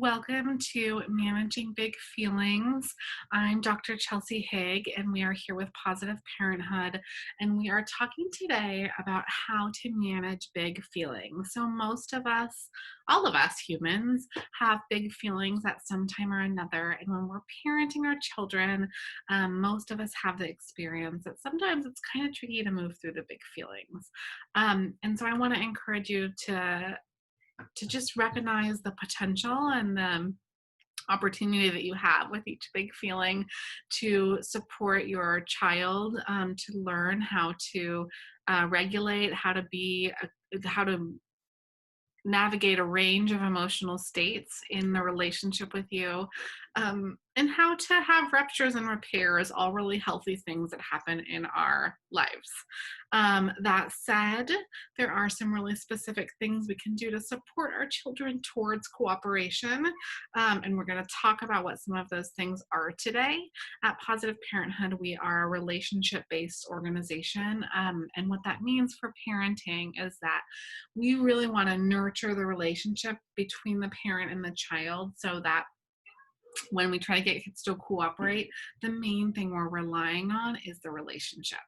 Welcome to Managing Big Feelings. I'm Dr. Chelsey Haig, and we are here with Positive Parenthood, and we are talking today about how to manage big feelings. So most of us, all of us humans, have big feelings at some time or another, and when we're parenting our children, most of us have the experience that sometimes it's kind of tricky to move through the big feelings. And so I want to encourage you to just recognize the potential and the opportunity that you have with each big feeling to support your child, to learn how to regulate, how to navigate a range of emotional states in the relationship with you, and how to have ruptures and repairs, all really healthy things that happen in our lives. That said, there are some really specific things we can do to support our children towards cooperation, and we're going to talk about what some of those things are today. At Positive Parenthood, we are a relationship-based organization, and what that means for parenting is that we really want to nurture the relationship between the parent and the child so that when we try to get kids to cooperate, the main thing we're relying on is the relationship.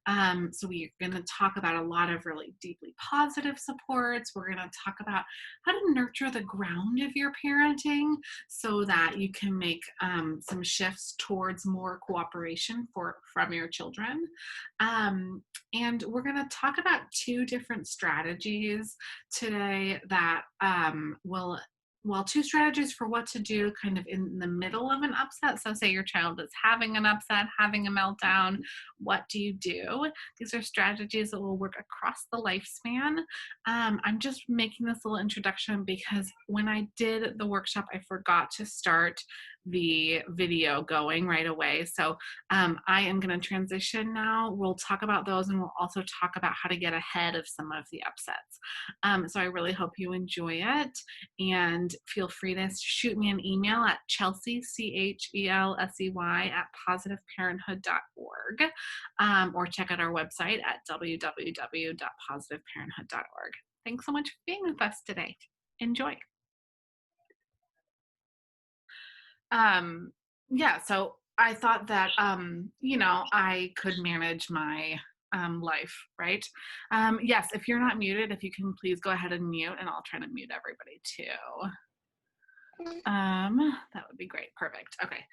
So we're going to talk about a lot of really deeply positive supports. We're going to talk about how to nurture the ground of your parenting so that you can make some shifts towards more cooperation from your children. And we're going to talk about two different strategies today that two strategies for what to do kind of in the middle of an upset. So say your child is having an upset, having a meltdown, what do you do? These are strategies that will work across the lifespan. I'm just making this little introduction because when I did the workshop, I forgot to start the video going right away. So I am going to transition now. We'll talk about those, and we'll also talk about how to get ahead of some of the upsets. So I really hope you enjoy it, and feel free to shoot me an email at Chelsey, Chelsey, at positiveparenthood.org, or check out our website at www.positiveparenthood.org. Thanks so much for being with us today. Enjoy. So I thought that, I could manage my life, right? Yes, if you're not muted, if you can please go ahead and mute, and I'll try to mute everybody too. That would be great. Perfect. Okay.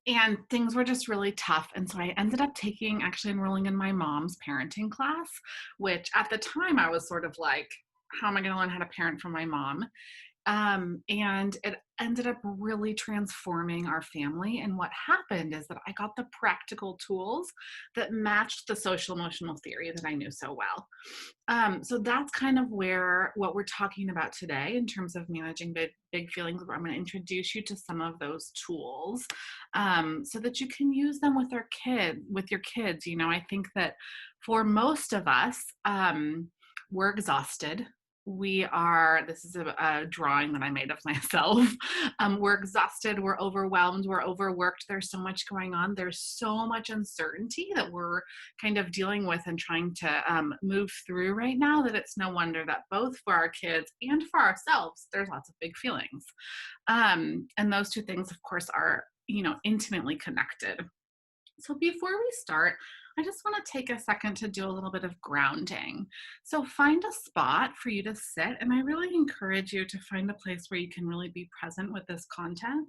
And things were just really tough. And so I ended up actually enrolling in my mom's parenting class, which at the time I was sort of like, how am I going to learn how to parent from my mom? And it ended up really transforming our family. And what happened is that I got the practical tools that matched the social emotional theory that I knew so well. So that's kind of what we're talking about today in terms of managing big feelings, where I'm going to introduce you to some of those tools, so that you can use them with your kids. I think that for most of us, we're exhausted. This is a drawing that I made of myself. We're exhausted, we're overwhelmed, we're overworked. There's so much going on. There's so much uncertainty that we're kind of dealing with and trying to move through right now, that it's no wonder that both for our kids and for ourselves, there's lots of big feelings. And those two things, of course, are, intimately connected. So before we start, I just want to take a second to do a little bit of grounding. So find a spot for you to sit, and I really encourage you to find a place where you can really be present with this content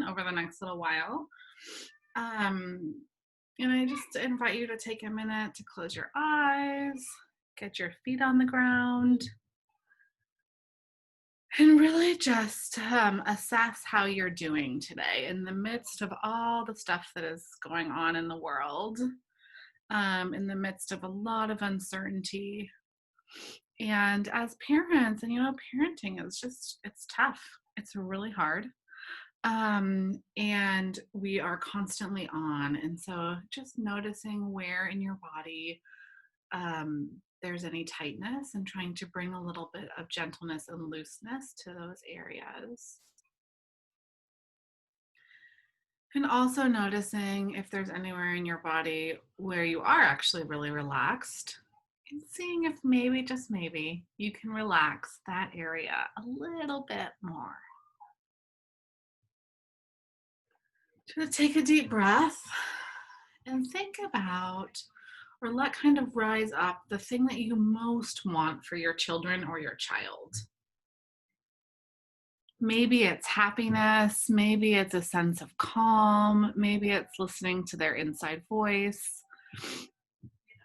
over the next little while. And I just invite you to take a minute to close your eyes, get your feet on the ground, and really just assess how you're doing today in the midst of all the stuff that is going on in the world, in the midst of a lot of uncertainty. And as parents, and parenting is it's tough. It's really hard. And we are constantly on. And so just noticing where in your body there's any tightness, and trying to bring a little bit of gentleness and looseness to those areas. And also noticing if there's anywhere in your body where you are actually really relaxed, And seeing if maybe, just maybe, you can relax that area a little bit more. Just take a deep breath and think about or let kind of rise up the thing that you most want for your children or your child. Maybe it's happiness, maybe it's a sense of calm, maybe it's listening to their inside voice,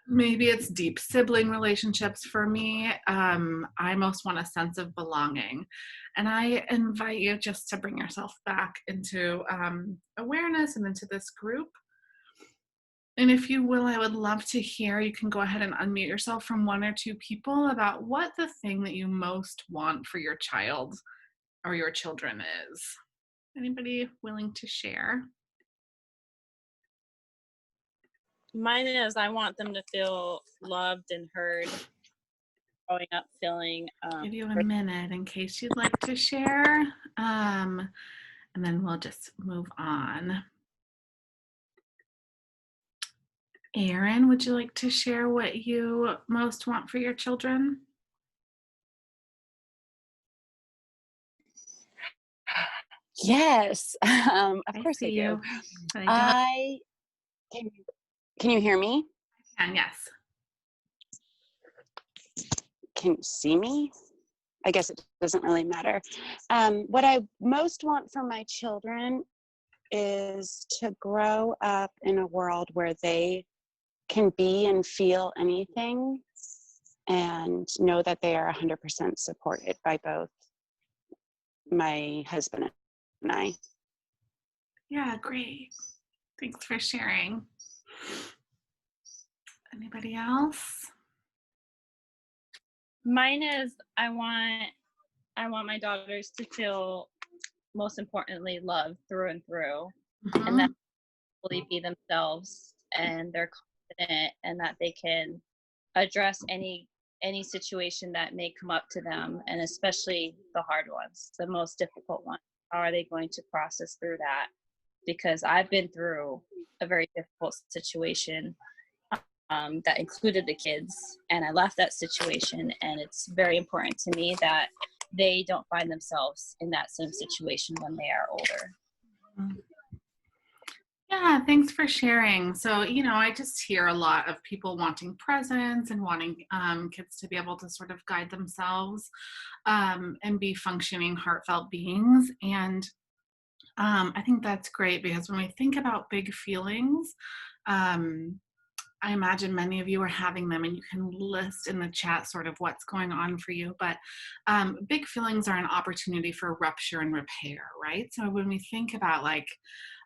maybe it's deep sibling relationships. For me, I most want a sense of belonging. And I invite you just to bring yourself back into awareness and into this group. And if you will, I would love to hear. You can go ahead and unmute yourself from one or two people about what the thing that you most want for your child or your children is. Anybody willing to share? Mine is I want them to feel loved and heard growing up feeling Give you a minute in case you'd like to share. And then we'll just move on. Erin, would you like to share what you most want for your children? Yes, of I course I see do. you. I don't. I can you hear me? And yes. Can you see me? I guess it doesn't really matter. What I most want for my children is to grow up in a world where they can be and feel anything and know that they are 100% supported by both my husband and I. Yeah, great. Thanks for sharing. Anybody else? Mine is I want my daughters to feel, most importantly, loved through and through, and that fully be themselves, and they're confident, and that they can address any situation that may come up to them, and especially the hard ones, the most difficult ones. How are they going to process through that? Because I've been through a very difficult situation that included the kids, and I left that situation, and it's very important to me that they don't find themselves in that same situation when they are older. Yeah, thanks for sharing. So, I just hear a lot of people wanting presence and wanting kids to be able to sort of guide themselves and be functioning, heartfelt beings. And I think that's great because when we think about big feelings, I imagine many of you are having them, and you can list in the chat sort of what's going on for you. But big feelings are an opportunity for rupture and repair, right? So when we think about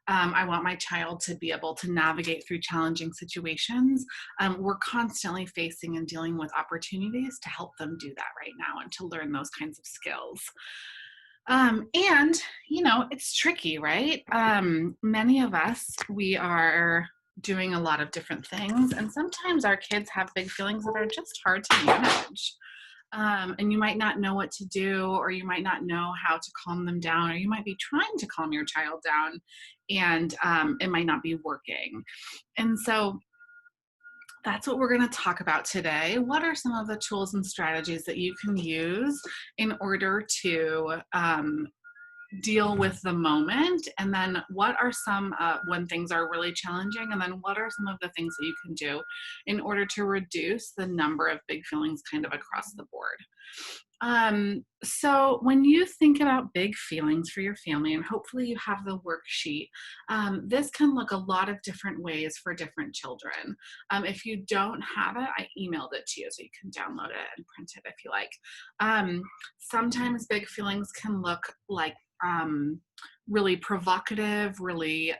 I want my child to be able to navigate through challenging situations, we're constantly facing and dealing with opportunities to help them do that right now and to learn those kinds of skills. And it's tricky, right? Many of us, we are doing a lot of different things, and sometimes our kids have big feelings that are just hard to manage. And you might not know what to do, or you might not know how to calm them down, or you might be trying to calm your child down, and it might not be working. And so that's what we're going to talk about today. What are some of the tools and strategies that you can use in order to deal with the moment? And then what are some, when things are really challenging, and then what are some of the things that you can do in order to reduce the number of big feelings kind of across the board? So when you think about big feelings for your family, and hopefully you have the worksheet, this can look a lot of different ways for different children. If you don't have it, I emailed it to you so you can download it and print it if you like. Sometimes big feelings can look like really provocative, really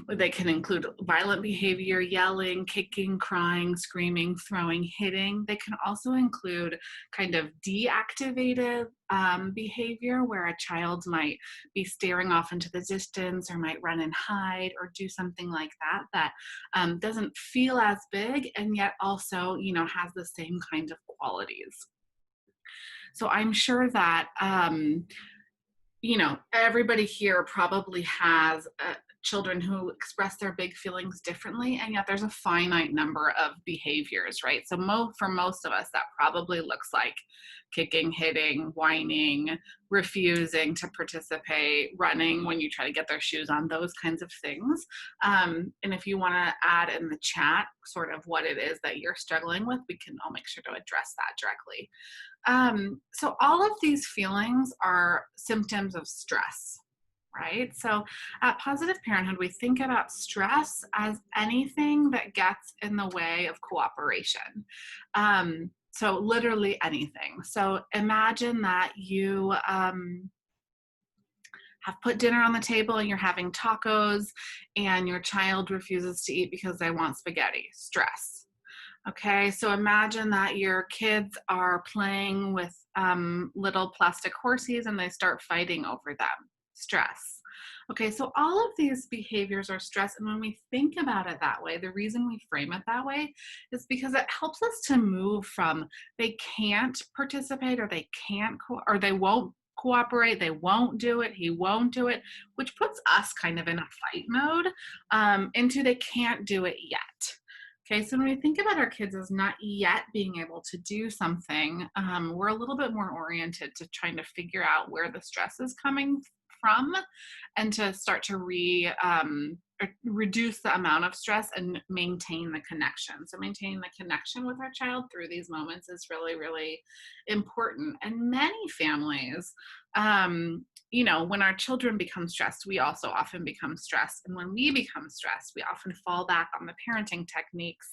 they can include violent behavior, yelling, kicking, crying, screaming, throwing, hitting. They can also include kind of deactivated behavior, where a child might be staring off into the distance, or might run and hide, or do something like that doesn't feel as big, and yet also, has the same kind of qualities. So I'm sure that everybody here probably has children who express their big feelings differently, and yet there's a finite number of behaviors, right? So for most of us, that probably looks like kicking, hitting, whining, refusing to participate, running when you try to get their shoes on, those kinds of things. And if you want to add in the chat sort of what it is that you're struggling with, I'll make sure to address that directly. So all of these feelings are symptoms of stress, right? So at Positive Parenthood, we think about stress as anything that gets in the way of cooperation. So literally anything. So imagine that you have put dinner on the table and you're having tacos and your child refuses to eat because they want spaghetti. Stress. Okay, so imagine that your kids are playing with little plastic horses and they start fighting over them. Stress. Okay, so all of these behaviors are stress. And when we think about it that way, the reason we frame it that way is because it helps us to move from they can't participate or they can't, or they won't cooperate, they won't do it, he won't do it, which puts us kind of in a fight mode, into they can't do it yet. Okay, so when we think about our kids as not yet being able to do something, we're a little bit more oriented to trying to figure out where the stress is coming from and to start to reduce the amount of stress and maintain the connection. So maintaining the connection with our child through these moments is really, really important. And many families, when our children become stressed, we also often become stressed. And when we become stressed, we often fall back on the parenting techniques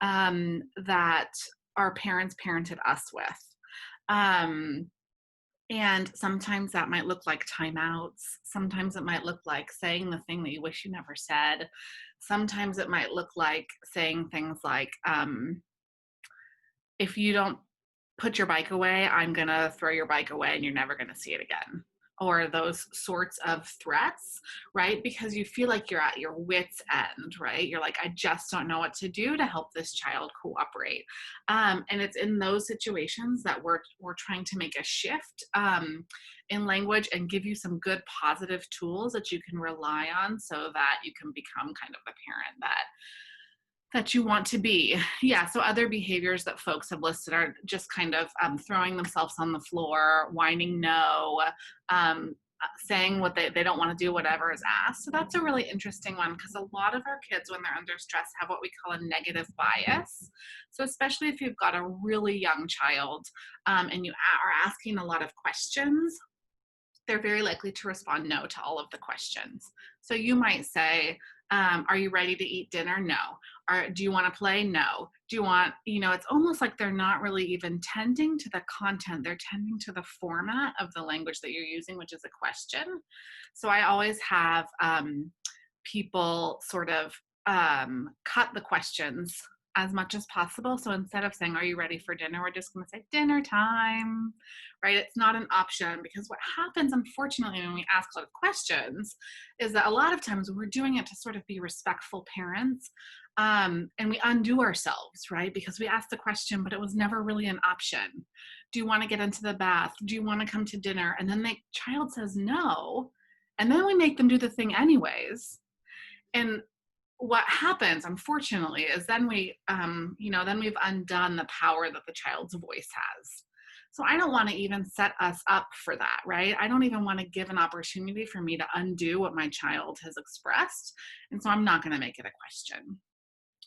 that our parents parented us with. And sometimes that might look like timeouts. Sometimes it might look like saying the thing that you wish you never said. Sometimes it might look like saying things like, if you don't put your bike away, I'm going to throw your bike away and you're never going to see it again. Or those sorts of threats, right? Because you feel like you're at your wit's end, right? You're like, I just don't know what to do to help this child cooperate. And it's in those situations that we're trying to make a shift in language and give you some good positive tools that you can rely on so that you can become kind of the parent that you want to be. Yeah, so other behaviors that folks have listed are just kind of throwing themselves on the floor, whining no, saying what they don't want to do, whatever is asked. So that's a really interesting one because a lot of our kids, when they're under stress, have what we call a negative bias. So especially if you've got a really young child and you are asking a lot of questions, they're very likely to respond no to all of the questions. So you might say, are you ready to eat dinner? No. Do you want to play? No. Do you want, it's almost like they're not really even tending to the content. They're tending to the format of the language that you're using, which is a question. So I always have people sort of cut the questions as much as possible. So instead of saying, are you ready for dinner? We're just going to say dinner time, right? It's not an option because what happens, unfortunately, when we ask a lot of questions is that a lot of times we're doing it to sort of be respectful parents. And we undo ourselves, right? Because we asked the question, but it was never really an option. Do you want to get into the bath? Do you want to come to dinner? And then the child says no. And then we make them do the thing anyways. And what happens, unfortunately, is then we've undone the power that the child's voice has. So I don't want to even set us up for that, right? I don't even want to give an opportunity for me to undo what my child has expressed. And so I'm not going to make it a question.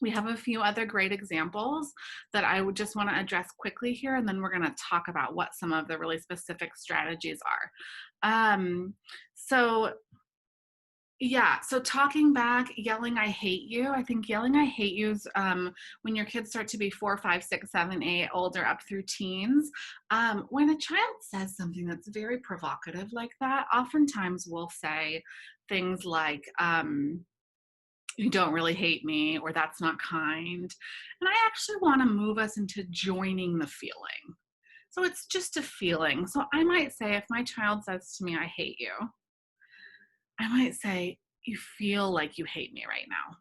We have a few other great examples that I would just want to address quickly here, and then we're going to talk about what some of the really specific strategies are. So talking back, yelling, I hate you. I think yelling, I hate you is when your kids start to be 4, 5, 6, 7, 8, older up through teens. When a child says something that's very provocative like that, oftentimes we'll say things like, you don't really hate me, or that's not kind. And I actually want to move us into joining the feeling. So it's just a feeling. So I might say, if my child says to me, I hate you, I might say, you feel like you hate me right now.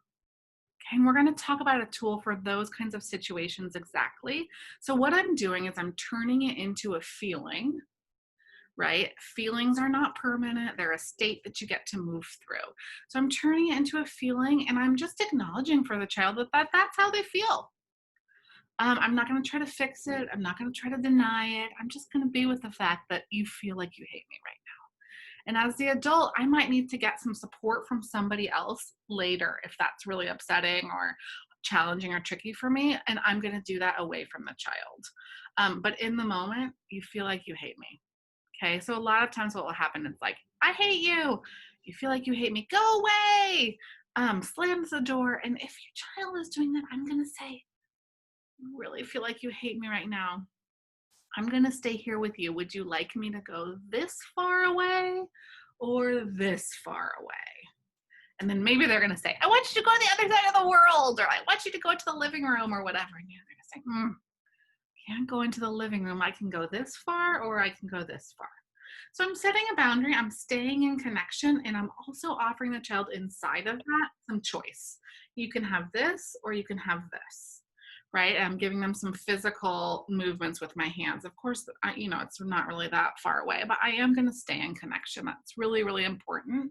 Okay, and we're going to talk about a tool for those kinds of situations exactly. So what I'm doing is I'm turning it into a feeling, right? Feelings are not permanent. They're a state that you get to move through. So I'm turning it into a feeling and I'm just acknowledging for the child that's how they feel. I'm not going to try to fix it. I'm not going to try to deny it. I'm just going to be with the fact that you feel like you hate me right now. And as the adult, I might need to get some support from somebody else later if that's really upsetting or challenging or tricky for me. And I'm going to do that away from the child. But in the moment, you feel like you hate me. Okay. So a lot of times what will happen is like, I hate you. You feel like you hate me. Go away. Slams the door. And if your child is doing that, I'm going to say, really feel like you hate me right now. I'm going to stay here with you. Would you like me to go this far away or this far away? And then maybe they're going to say, I want you to go to the other side of the world, or I want you to go to the living room or whatever. And they're going to say, can't go into the living room. I can go this far or I can go this far. So I'm setting a boundary, I'm staying in connection, and I'm also offering the child inside of that some choice. You can have this or you can have this, right? I'm giving them some physical movements with my hands. Of course, it's not really that far away, but I am going to stay in connection. That's really, really important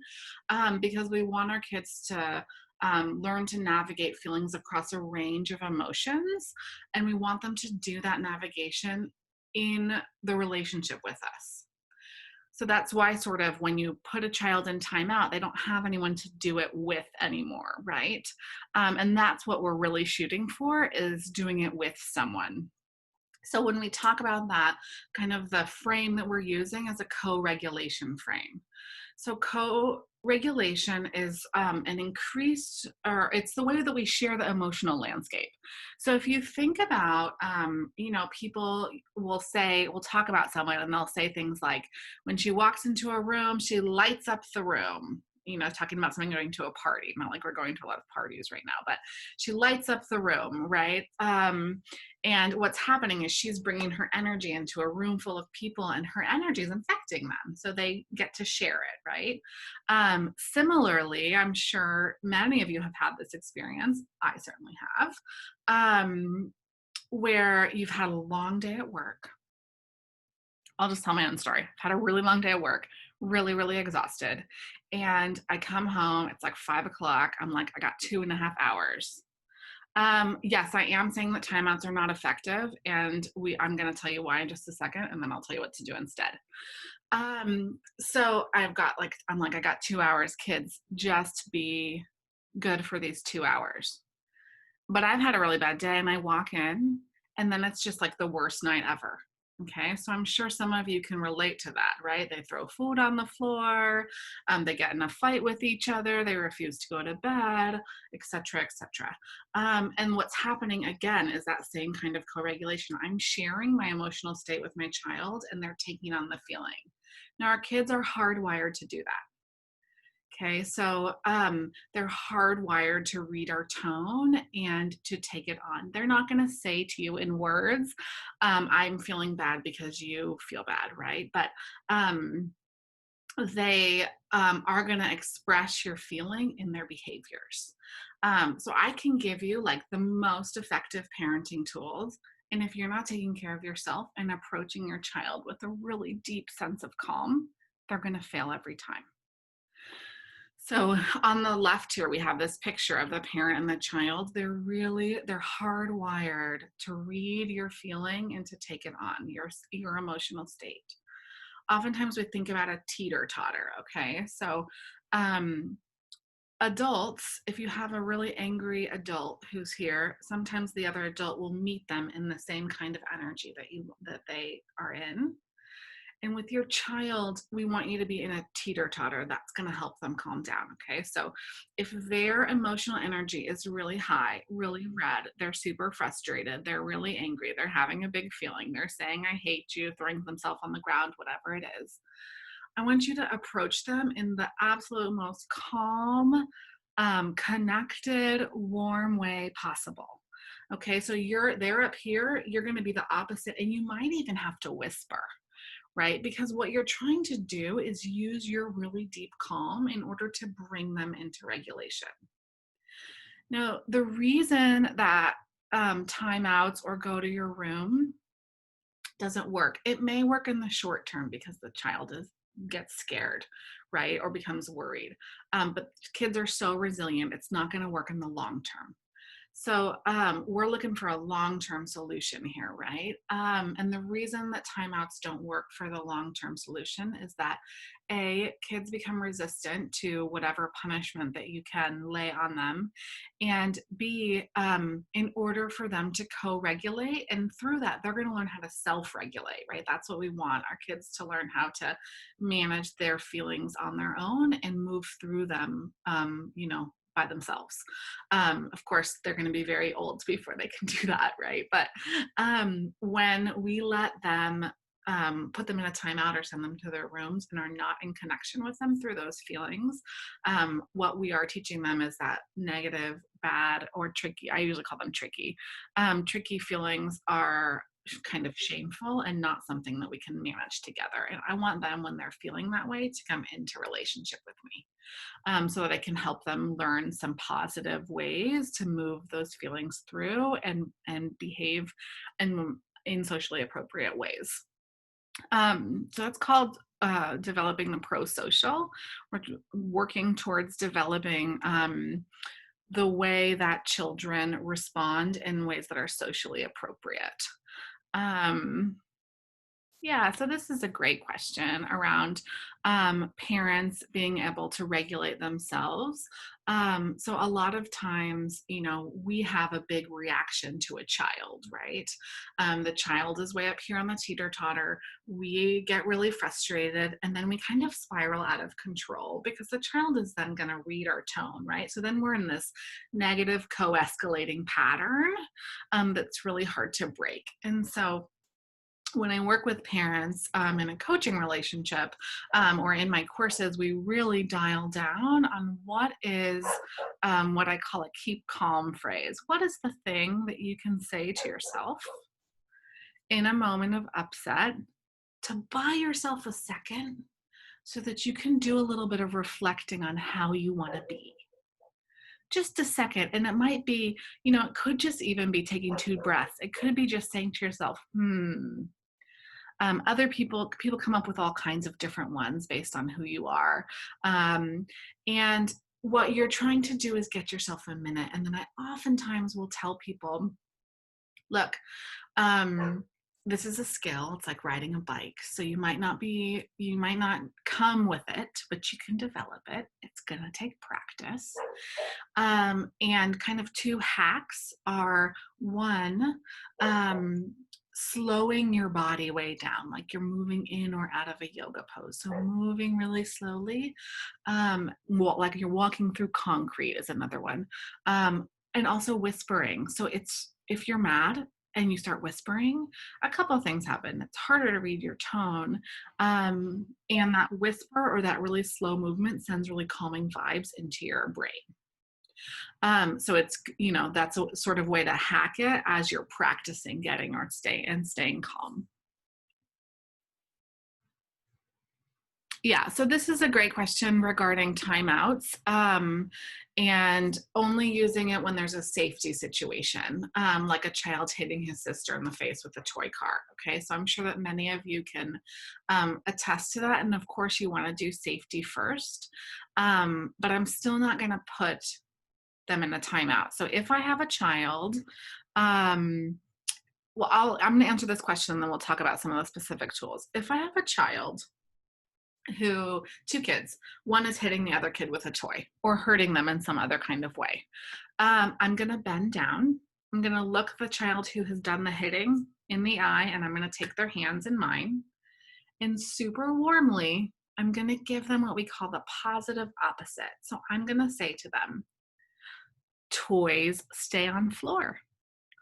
because we want our kids to learn to navigate feelings across a range of emotions, and we want them to do that navigation in the relationship with us. So that's why sort of when you put a child in timeout, they don't have anyone to do it with anymore, right? And that's what we're really shooting for, is doing it with someone. So when we talk about that, kind of the frame that we're using is a co-regulation frame. So co-regulation is an increased, or it's the way that we share the emotional landscape. So if you think about, people will talk about someone and they'll say things like, when she walks into a room, she lights up the room. Talking about something going to a party, not like we're going to a lot of parties right now, but she lights up the room, right? And what's happening is she's bringing her energy into a room full of people, and her energy is infecting them. So they get to share it, right? Similarly, I'm sure many of you have had this experience. I certainly have, where you've had a long day at work. I'll just tell my own story. I've had a really long day at work, really, really exhausted. And I come home, it's like 5 o'clock. I'm like, I got 2.5 hours. Yes, I am saying that timeouts are not effective, and I'm going to tell you why in just a second, and then I'll tell you what to do instead. So I got 2 hours, kids, just be good for these 2 hours. But I've had a really bad day, and I walk in, and then it's just like the worst night ever. Okay, so I'm sure some of you can relate to that, right? They throw food on the floor, they get in a fight with each other, they refuse to go to bed, etc., etc. And what's happening again is that same kind of co-regulation. I'm sharing my emotional state with my child, and they're taking on the feeling. Now, our kids are hardwired to do that. Okay, so they're hardwired to read our tone and to take it on. They're not going to say to you in words, I'm feeling bad because you feel bad, right? But they are going to express your feeling in their behaviors. So I can give you like the most effective parenting tools. And if you're not taking care of yourself and approaching your child with a really deep sense of calm, they're going to fail every time. So on the left here, we have this picture of the parent and the child. They're hardwired to read your feeling and to take it on, your emotional state. Oftentimes we think about a teeter-totter, okay? So adults, if you have a really angry adult who's here, sometimes the other adult will meet them in the same kind of energy that they are in. And with your child, we want you to be in a teeter-totter. That's going to help them calm down, okay? So if their emotional energy is really high, really red, they're super frustrated, they're really angry, they're having a big feeling, they're saying, I hate you, throwing themselves on the ground, whatever it is, I want you to approach them in the absolute most calm, connected, warm way possible. Okay, so they're up here, you're going to be the opposite, and you might even have to whisper, right? Because what you're trying to do is use your really deep calm in order to bring them into regulation. Now, the reason that timeouts or go to your room doesn't work. It may work in the short term because the child gets scared, right, or becomes worried. But kids are so resilient, it's not going to work in the long term. So we're looking for a long-term solution here, right? And the reason that timeouts don't work for the long-term solution is that A, kids become resistant to whatever punishment that you can lay on them. And B, in order for them to co-regulate, and through that, they're going to learn how to self-regulate, right? That's what we want our kids to learn, how to manage their feelings on their own and move through them, by themselves. Of course, they're going to be very old before they can do that, right? But when we let them put them in a timeout or send them to their rooms and are not in connection with them through those feelings, what we are teaching them is that negative, bad, or tricky, I usually call them tricky, tricky feelings are kind of shameful and not something that we can manage together. And I want them, when they're feeling that way, to come into relationship with me, so that I can help them learn some positive ways to move those feelings through and behave in socially appropriate ways. So it's called developing the pro-social. We're working towards developing the way that children respond in ways that are socially appropriate. Um, yeah, so this is a great question around parents being able to regulate themselves. So a lot of times, we have a big reaction to a child, right? The child is way up here on the teeter-totter. We get really frustrated, and then we kind of spiral out of control because the child is then going to read our tone, right? So then we're in this negative co-escalating pattern that's really hard to break. And so when I work with parents in a coaching relationship or in my courses, we really dial down on what is what I call a keep calm phrase. What is the thing that you can say to yourself in a moment of upset to buy yourself a second so that you can do a little bit of reflecting on how you want to be? Just a second. And it might be, it could just even be taking 2 breaths. It could be just saying to yourself, other people come up with all kinds of different ones based on who you are. And what you're trying to do is get yourself a minute. And then I oftentimes will tell people, look, this is a skill. It's like riding a bike. So you might not come with it, but you can develop it. It's going to take practice. And kind of 2 hacks are, one, slowing your body way down, like you're moving in or out of a yoga pose. So moving really slowly, like you're walking through concrete is another one. And also whispering. So if you're mad and you start whispering, a couple of things happen. It's harder to read your tone. And that whisper or that really slow movement sends really calming vibes into your brain. So it's, that's a sort of way to hack it as you're practicing staying calm. Yeah, so this is a great question regarding timeouts and only using it when there's a safety situation, like a child hitting his sister in the face with a toy car. Okay, so I'm sure that many of you can attest to that. And of course, you want to do safety first, but I'm still not going to put them in a timeout. So if I have a child, I'm going to answer this question and then we'll talk about some of the specific tools. If I have a child 2 kids, one is hitting the other kid with a toy or hurting them in some other kind of way, I'm going to bend down. I'm going to look the child who has done the hitting in the eye, and I'm going to take their hands in mine, and super warmly, I'm going to give them what we call the positive opposite. So I'm going to say to them, toys stay on floor,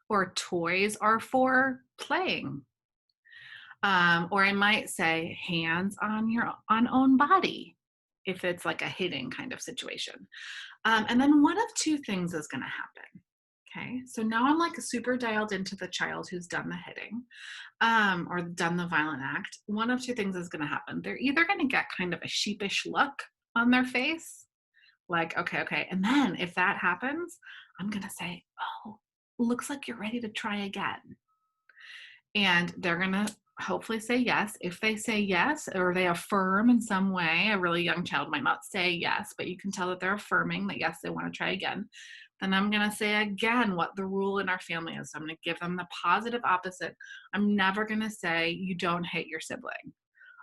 or toys are for playing. Or I might say hands on your own body if it's like a hitting kind of situation. And then one of 2 things is going to happen. Okay, so now I'm like super dialed into the child who's done the hitting or done the violent act. One of 2 things is going to happen. They're either going to get kind of a sheepish look on their face, like, okay. And then if that happens, I'm going to say, oh, looks like you're ready to try again. And they're going to hopefully say yes. If they say yes or they affirm in some way, a really young child might not say yes, but you can tell that they're affirming that yes, they want to try again. Then I'm going to say again what the rule in our family is. So I'm going to give them the positive opposite. I'm never going to say you don't hate your sibling.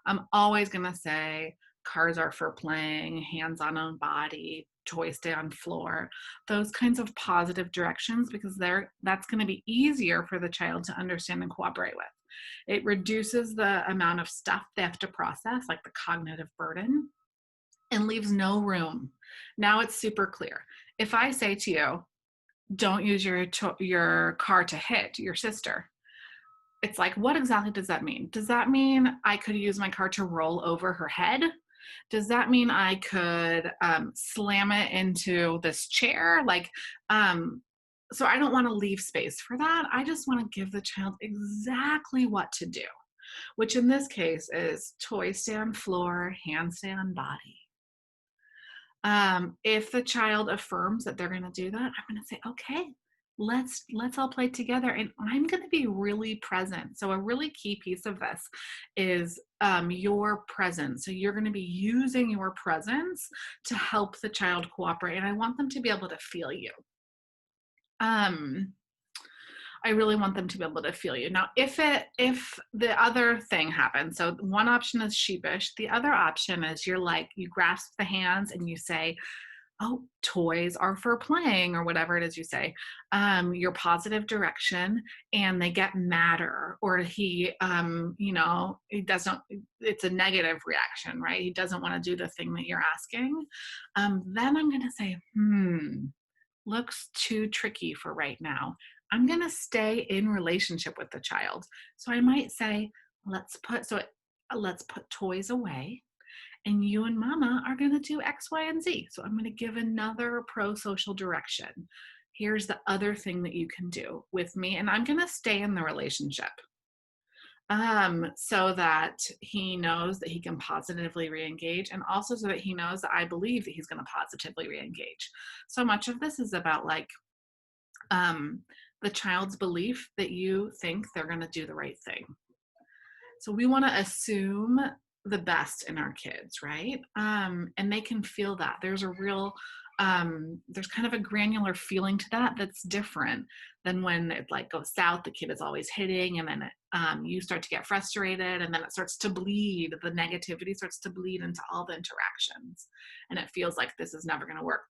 I'm always going to say cars are for playing, hands on own body, toys stay on floor, those kinds of positive directions, because that's going to be easier for the child to understand and cooperate with. It reduces the amount of stuff they have to process, like the cognitive burden, and leaves no room. Now it's super clear. If I say to you, don't use your car to hit your sister, it's like, what exactly does that mean? Does that mean I could use my car to roll over her head? Does that mean I could slam it into this chair? So I don't want to leave space for that. I just want to give the child exactly what to do, which in this case is toy stand floor, handstand body. If the child affirms that they're going to do that, I'm going to say, okay, let's all play together, and I'm going to be really present. So a really key piece of this is your presence. So you're going to be using your presence to help the child cooperate, and I want them to be able to feel you. I really want them to be able to feel you. Now, if the other thing happens, so one option is sheepish, the other option is you grasp the hands and you say, oh, toys are for playing, or whatever it is you say, your positive direction, and they get madder, or he doesn't, it's a negative reaction, right? He doesn't want to do the thing that you're asking. Then I'm going to say, looks too tricky for right now. I'm going to stay in relationship with the child. So I might say, let's put toys away, and you and mama are going to do X, Y, and Z. So I'm going to give another pro-social direction. Here's the other thing that you can do with me, and I'm going to stay in the relationship. So that he knows that he can positively re-engage, and also so that he knows that I believe that he's going to positively re-engage. So much of this is about the child's belief that you think they're going to do the right thing. So we want to assume the best in our kids, right? And they can feel that. There's a real, there's kind of a granular feeling to that that's different than when it goes south, the kid is always hitting, and then you start to get frustrated, and then it starts to bleed. The negativity starts to bleed into all the interactions, and it feels like this is never going to work.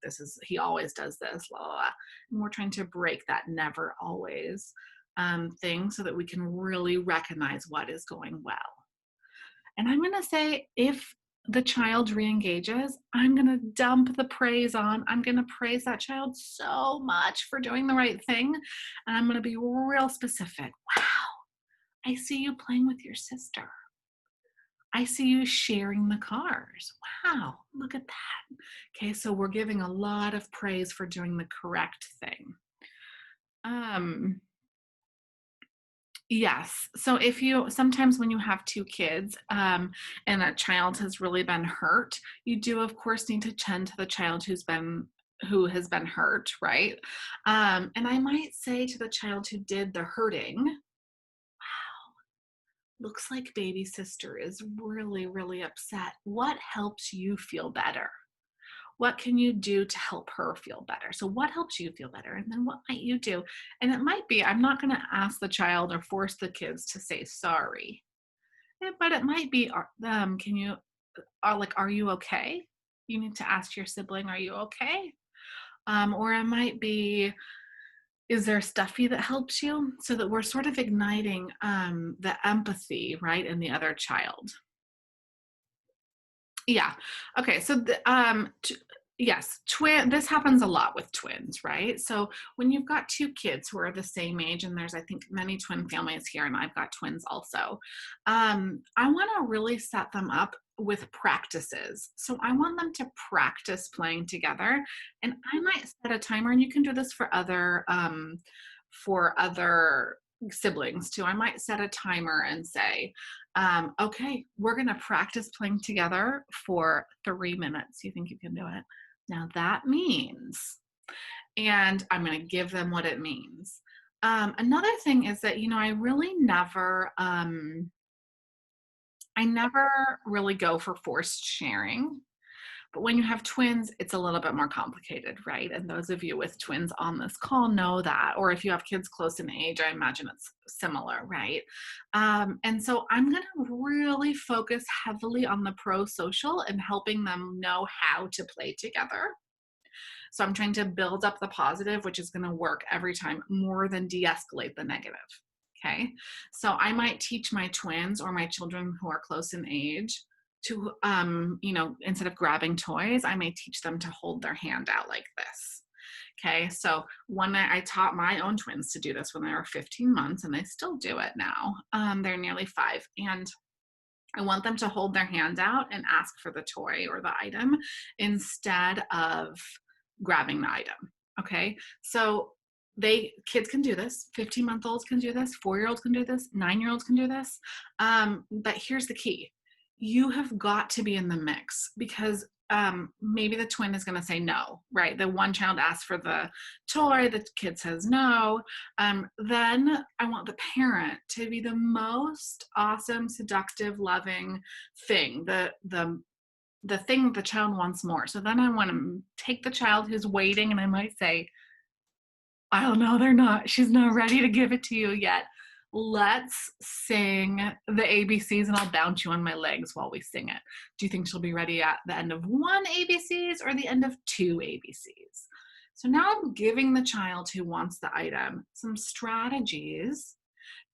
He always does this, blah, blah, blah. And we're trying to break that never always thing so that we can really recognize what is going well. And I'm going to say, if the child re-engages, I'm going to dump the praise on. I'm going to praise that child so much for doing the right thing. And I'm going to be real specific. Wow, I see you playing with your sister. I see you sharing the cars. Wow, look at that. Okay, so we're giving a lot of praise for doing the correct thing. Yes. So sometimes when you have two kids and a child has really been hurt, you do of course need to tend to the child who has been hurt, right? And I might say to the child who did the hurting, wow, looks like baby sister is really, really upset. What helps you feel better? What can you do to help her feel better? So what helps you feel better? And then what might you do? And it might be, I'm not going to ask the child or force the kids to say sorry, but it might be, are you okay? You need to ask your sibling, are you okay? Or it might be, is there stuffy that helps you? So that we're sort of igniting the empathy, right, in the other child. Yeah. Okay. So yes, this happens a lot with twins, right? So when you've got two kids who are the same age, and there's, I think, many twin families here, and I've got twins also, I want to really set them up with practices. So I want them to practice playing together, and I might set a timer, and you can do this for other siblings too. I might set a timer and say, okay, we're going to practice playing together for 3 minutes. You think you can do it? Now that means, and I'm going to give them what it means. Another thing is that, I really never, I never really go for forced sharing. But when you have twins, it's a little bit more complicated, right? And those of you with twins on this call know that. Or if you have kids close in age, I imagine it's similar, right? And so I'm going to really focus heavily on the pro-social and helping them know how to play together. So I'm trying to build up the positive, which is going to work every time more than de-escalate the negative. Okay. So I might teach my twins or my children who are close in age to, instead of grabbing toys, I may teach them to hold their hand out like this. Okay. So one night I taught my own twins to do this when they were 15 months, and they still do it now. They're nearly 5. And I want them to hold their hand out and ask for the toy or the item instead of grabbing the item. Okay. So kids can do this. 15-month-olds can do this. 4-year-olds can do this. 9-year-olds can do this. But here's the key. You have got to be in the mix, because maybe the twin is going to say no, right? The one child asks for the toy, the kid says no. Then I want the parent to be the most awesome, seductive, loving thing, the thing the child wants more. So then I want to take the child who's waiting, and I might say, I don't know, she's not ready to give it to you yet. Let's sing the ABCs, and I'll bounce you on my legs while we sing it. Do you think she'll be ready at the end of 1 ABCs or the end of 2 ABCs? So now I'm giving the child who wants the item some strategies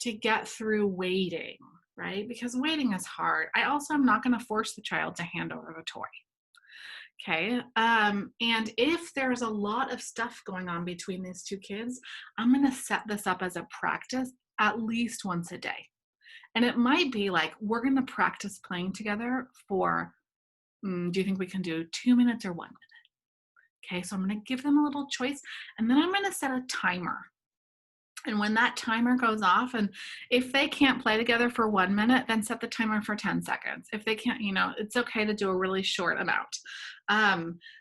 to get through waiting, right? Because waiting is hard. I also am not going to force the child to hand over the toy. Okay. And if there's a lot of stuff going on between these two kids, I'm going to set this up as a practice at least once a day. And it might be like, we're going to practice playing together for, do you think we can do 2 minutes or 1 minute? Okay. So I'm going to give them a little choice, and then I'm going to set a timer. And when that timer goes off, and if they can't play together for 1 minute, then set the timer for 10 seconds. If they can't, it's okay to do a really short amount.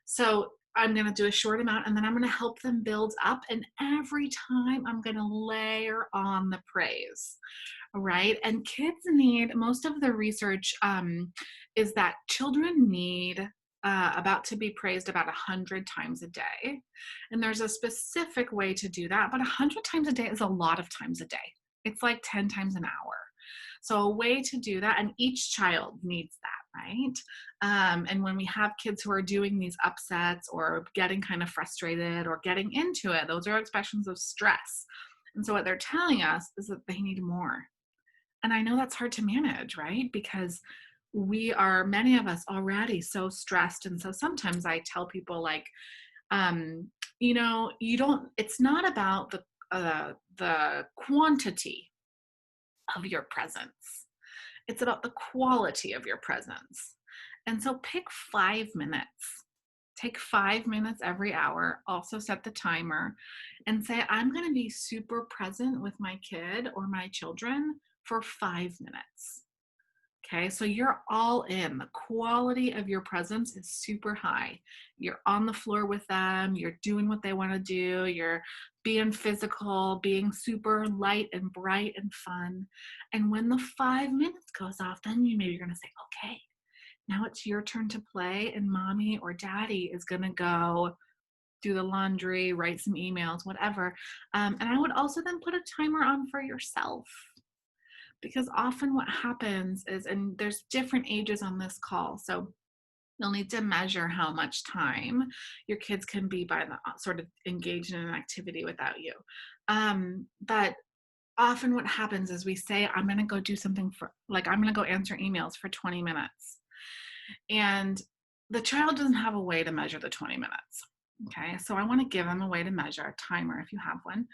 So I'm going to do a short amount, and then I'm going to help them build up. And every time I'm going to layer on the praise. Right. And kids need, most of the research is that children need about to be praised about 100 times a day. And there's a specific way to do that, but 100 times a day is a lot of times a day. It's like 10 times an hour. So a way to do that, and each child needs that, right? And when we have kids who are doing these upsets or getting kind of frustrated or getting into it, those are expressions of stress. And so what they're telling us is that they need more. And I know that's hard to manage, right? Because many of us already so stressed. And so sometimes I tell people like, it's not about the quantity of your presence. It's about the quality of your presence. And so pick 5 minutes. Take 5 minutes every hour. Also set the timer and say, I'm going to be super present with my kid or my children for 5 minutes. Okay, so you're all in. The quality of your presence is super high. You're on the floor with them. You're doing what they want to do. You're being physical, being super light and bright and fun. And when the 5 minutes goes off, then maybe you're going to say, okay, now it's your turn to play, and mommy or daddy is going to go do the laundry, write some emails, whatever. And I would also then put a timer on for yourself. Because often what happens is, and there's different ages on this call, so you'll need to measure how much time your kids can be by the sort of engaged in an activity without you. But often what happens is we say, I'm going to go do something I'm going to go answer emails for 20 minutes. And the child doesn't have a way to measure the 20 minutes. Okay, so I want to give them a way to measure, a timer if you have one.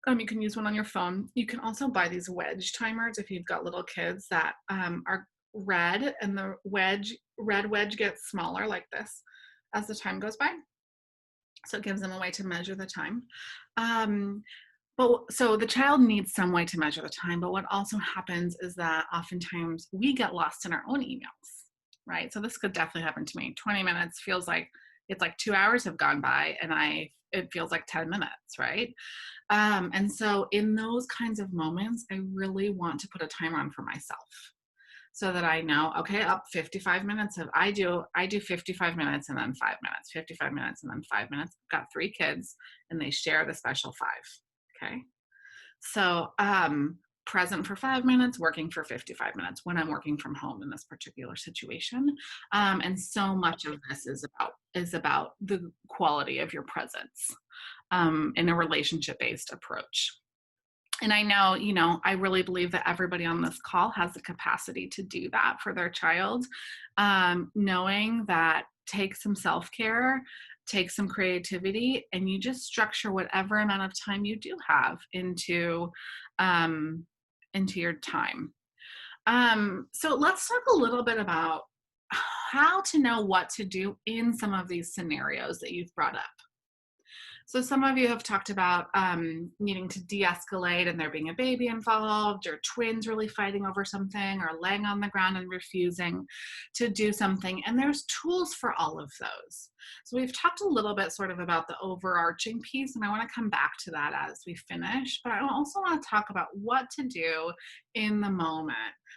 You can use one on your phone. You can also buy these wedge timers if you've got little kids that are red, and the red wedge gets smaller like this as the time goes by. So it gives them a way to measure the time. So the child needs some way to measure the time, but what also happens is that oftentimes we get lost in our own emails, right? So this could definitely happen to me. 20 minutes feels like it's like 2 hours have gone by, and it feels like 10 minutes, right? And so in those kinds of moments, I really want to put a timer on for myself. so that I know, okay, up 55 minutes of I do 55 minutes and then 5 minutes, 55 minutes and then 5 minutes. Got 3 kids and they share the special 5. Okay. So present for 5 minutes, working for 55 minutes when I'm working from home in this particular situation. And so much of this is about the quality of your presence in a relationship-based approach. And I know, I really believe that everybody on this call has the capacity to do that for their child, knowing that takes some self-care, take some creativity, and you just structure whatever amount of time you do have into your time. So let's talk a little bit about how to know what to do in some of these scenarios that you've brought up. So some of you have talked about needing to de-escalate and there being a baby involved, or twins really fighting over something, or laying on the ground and refusing to do something. And there's tools for all of those. So we've talked a little bit sort of about the overarching piece, and I want to come back to that as we finish. But I also want to talk about what to do in the moment.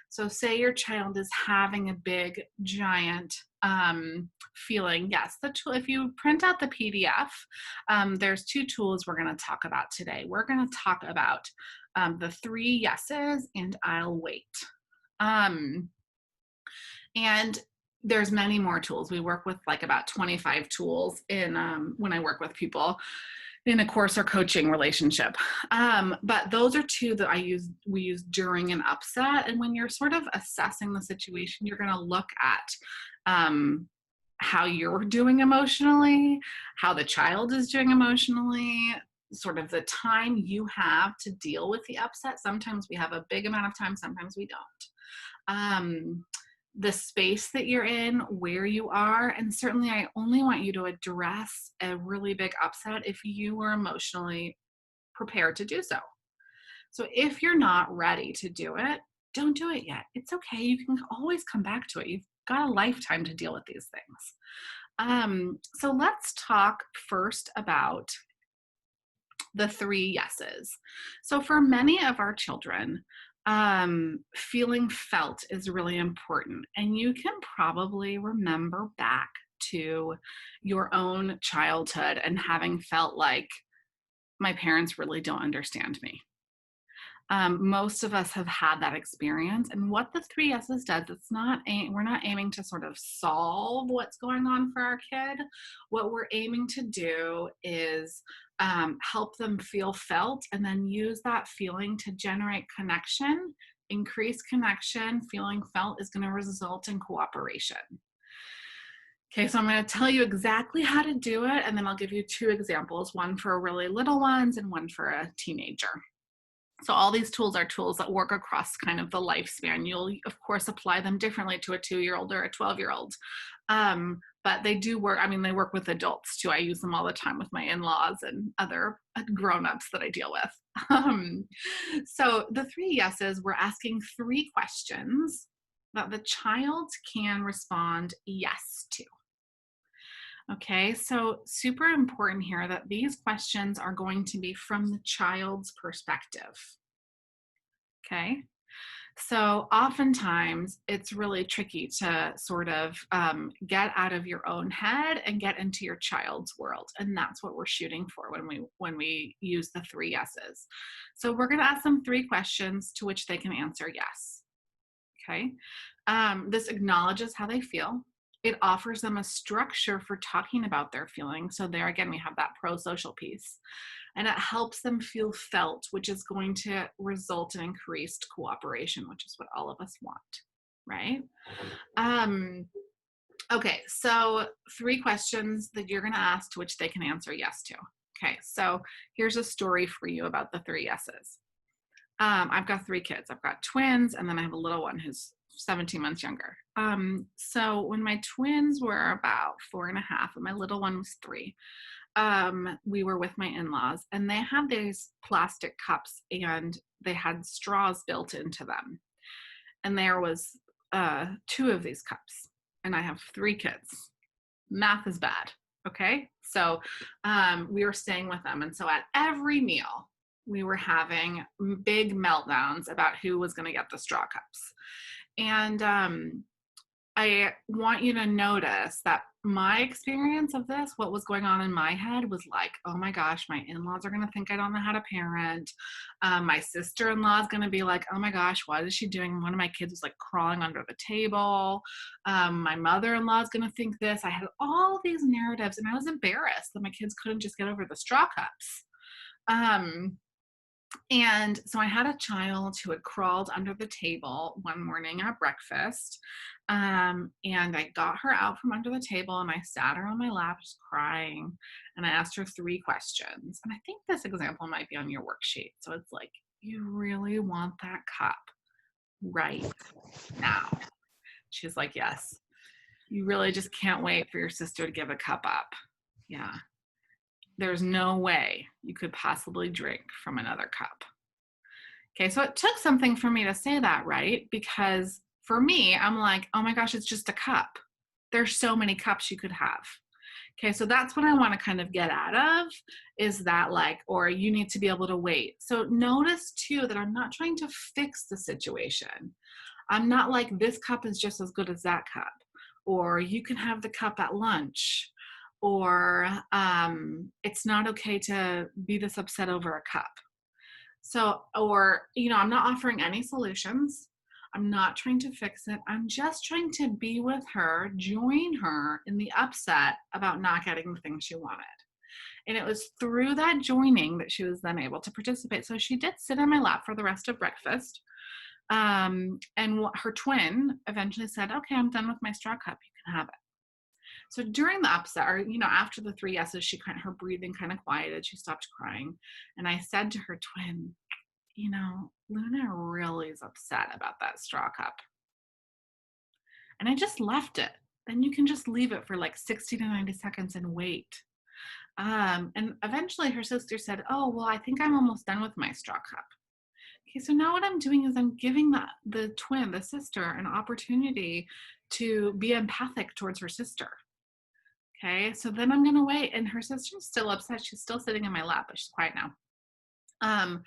So say your child is having a big, giant feeling. Yes, the tool, if you print out the PDF, there's 2 tools we're going to talk about today. We're going to talk about the 3 yeses and I'll wait. And there's many more tools. We work with like about 25 tools in when I work with people in a course or coaching relationship. But those are 2 that we use during an upset. And when you're sort of assessing the situation, you're going to look at how you're doing emotionally, how the child is doing emotionally, sort of the time you have to deal with the upset. Sometimes we have a big amount of time, sometimes we don't. The space that you're in, where you are, and certainly I only want you to address a really big upset if you are emotionally prepared to do so. So if you're not ready to do it, don't do it yet. It's okay. You can always come back to it. You've got a lifetime to deal with these things. So let's talk first about the 3 yeses. So for many of our children, feeling felt is really important. And you can probably remember back to your own childhood and having felt like my parents really don't understand me. Most of us have had that experience, and what the 3 yeses does, we're not aiming to sort of solve what's going on for our kid. What we're aiming to do is help them feel felt, and then use that feeling to generate connection. Increased connection, feeling felt is going to result in cooperation. Okay, so I'm going to tell you exactly how to do it, and then I'll give you 2 examples, one for really little ones and one for a teenager. So all these tools are tools that work across kind of the lifespan. You'll, of course, apply them differently to a 2-year-old or a 12-year-old. But they do work. I mean, they work with adults too. I use them all the time with my in-laws and other grown-ups that I deal with. So the 3 yeses, we're asking 3 questions that the child can respond yes to. Okay, so super important here that these questions are going to be from the child's perspective. Okay, so oftentimes it's really tricky to sort of get out of your own head and get into your child's world, and that's what we're shooting for when we use the 3 yeses. So we're going to ask them 3 questions to which they can answer yes. Okay, this acknowledges how they feel. It offers them a structure for talking about their feelings. So there again, we have that pro-social piece. And it helps them feel felt, which is going to result in increased cooperation, which is what all of us want, right? Okay, so 3 questions that you're going to ask to which they can answer yes to. Okay, so here's a story for you about the 3 yeses. I've got 3 kids. I've got twins, and then I have a little one who's 17 months younger. So when my twins were about 4.5 and my little one was 3, we were with my in-laws, and they had these plastic cups and they had straws built into them. And there was 2 of these cups, and I have 3 kids. Math is bad. Okay. So we were staying with them. And so at every meal, we were having big meltdowns about who was going to get the straw cups. And I want you to notice that my experience of this, what was going on in my head was like, oh my gosh, my in-laws are going to think I don't know how to parent. My sister-in-law is going to be like, oh my gosh, what is she doing? One of my kids was like crawling under the table. My mother-in-law is going to think this. I had all these narratives and I was embarrassed that my kids couldn't just get over the straw cups. And so I had a child who had crawled under the table one morning at breakfast. And I got her out from under the table and I sat her on my lap just crying. And I asked her 3 questions. And I think this example might be on your worksheet. So it's like, you really want that cup right now? She's like, yes. You really just can't wait for your sister to give a cup up. Yeah. There's no way you could possibly drink from another cup. Okay, so it took something for me to say that, right? Because for me, I'm like, oh my gosh, it's just a cup. There's so many cups you could have. Okay, so that's what I want to kind of get out of is that like, or you need to be able to wait. So notice too that I'm not trying to fix the situation. I'm not like, this cup is just as good as that cup, or you can have the cup at lunch, or it's not okay to be this upset over a cup. So, or, I'm not offering any solutions. I'm not trying to fix it. I'm just trying to be with her, join her in the upset about not getting the thing she wanted. And it was through that joining that she was then able to participate. So she did sit on my lap for the rest of breakfast. And her twin eventually said, okay, I'm done with my straw cup. You can have it. So during the upset, or, after the 3 yeses, her breathing kind of quieted. She stopped crying. And I said to her twin, Luna really is upset about that straw cup. And I just left it. Then you can just leave it for like 60 to 90 seconds and wait. And eventually her sister said, oh, well, I think I'm almost done with my straw cup. Okay, so now what I'm doing is I'm giving the twin, the sister, an opportunity to be empathic towards her sister. Okay, so then I'm gonna wait, and her sister's still upset. She's still sitting in my lap, but she's quiet now.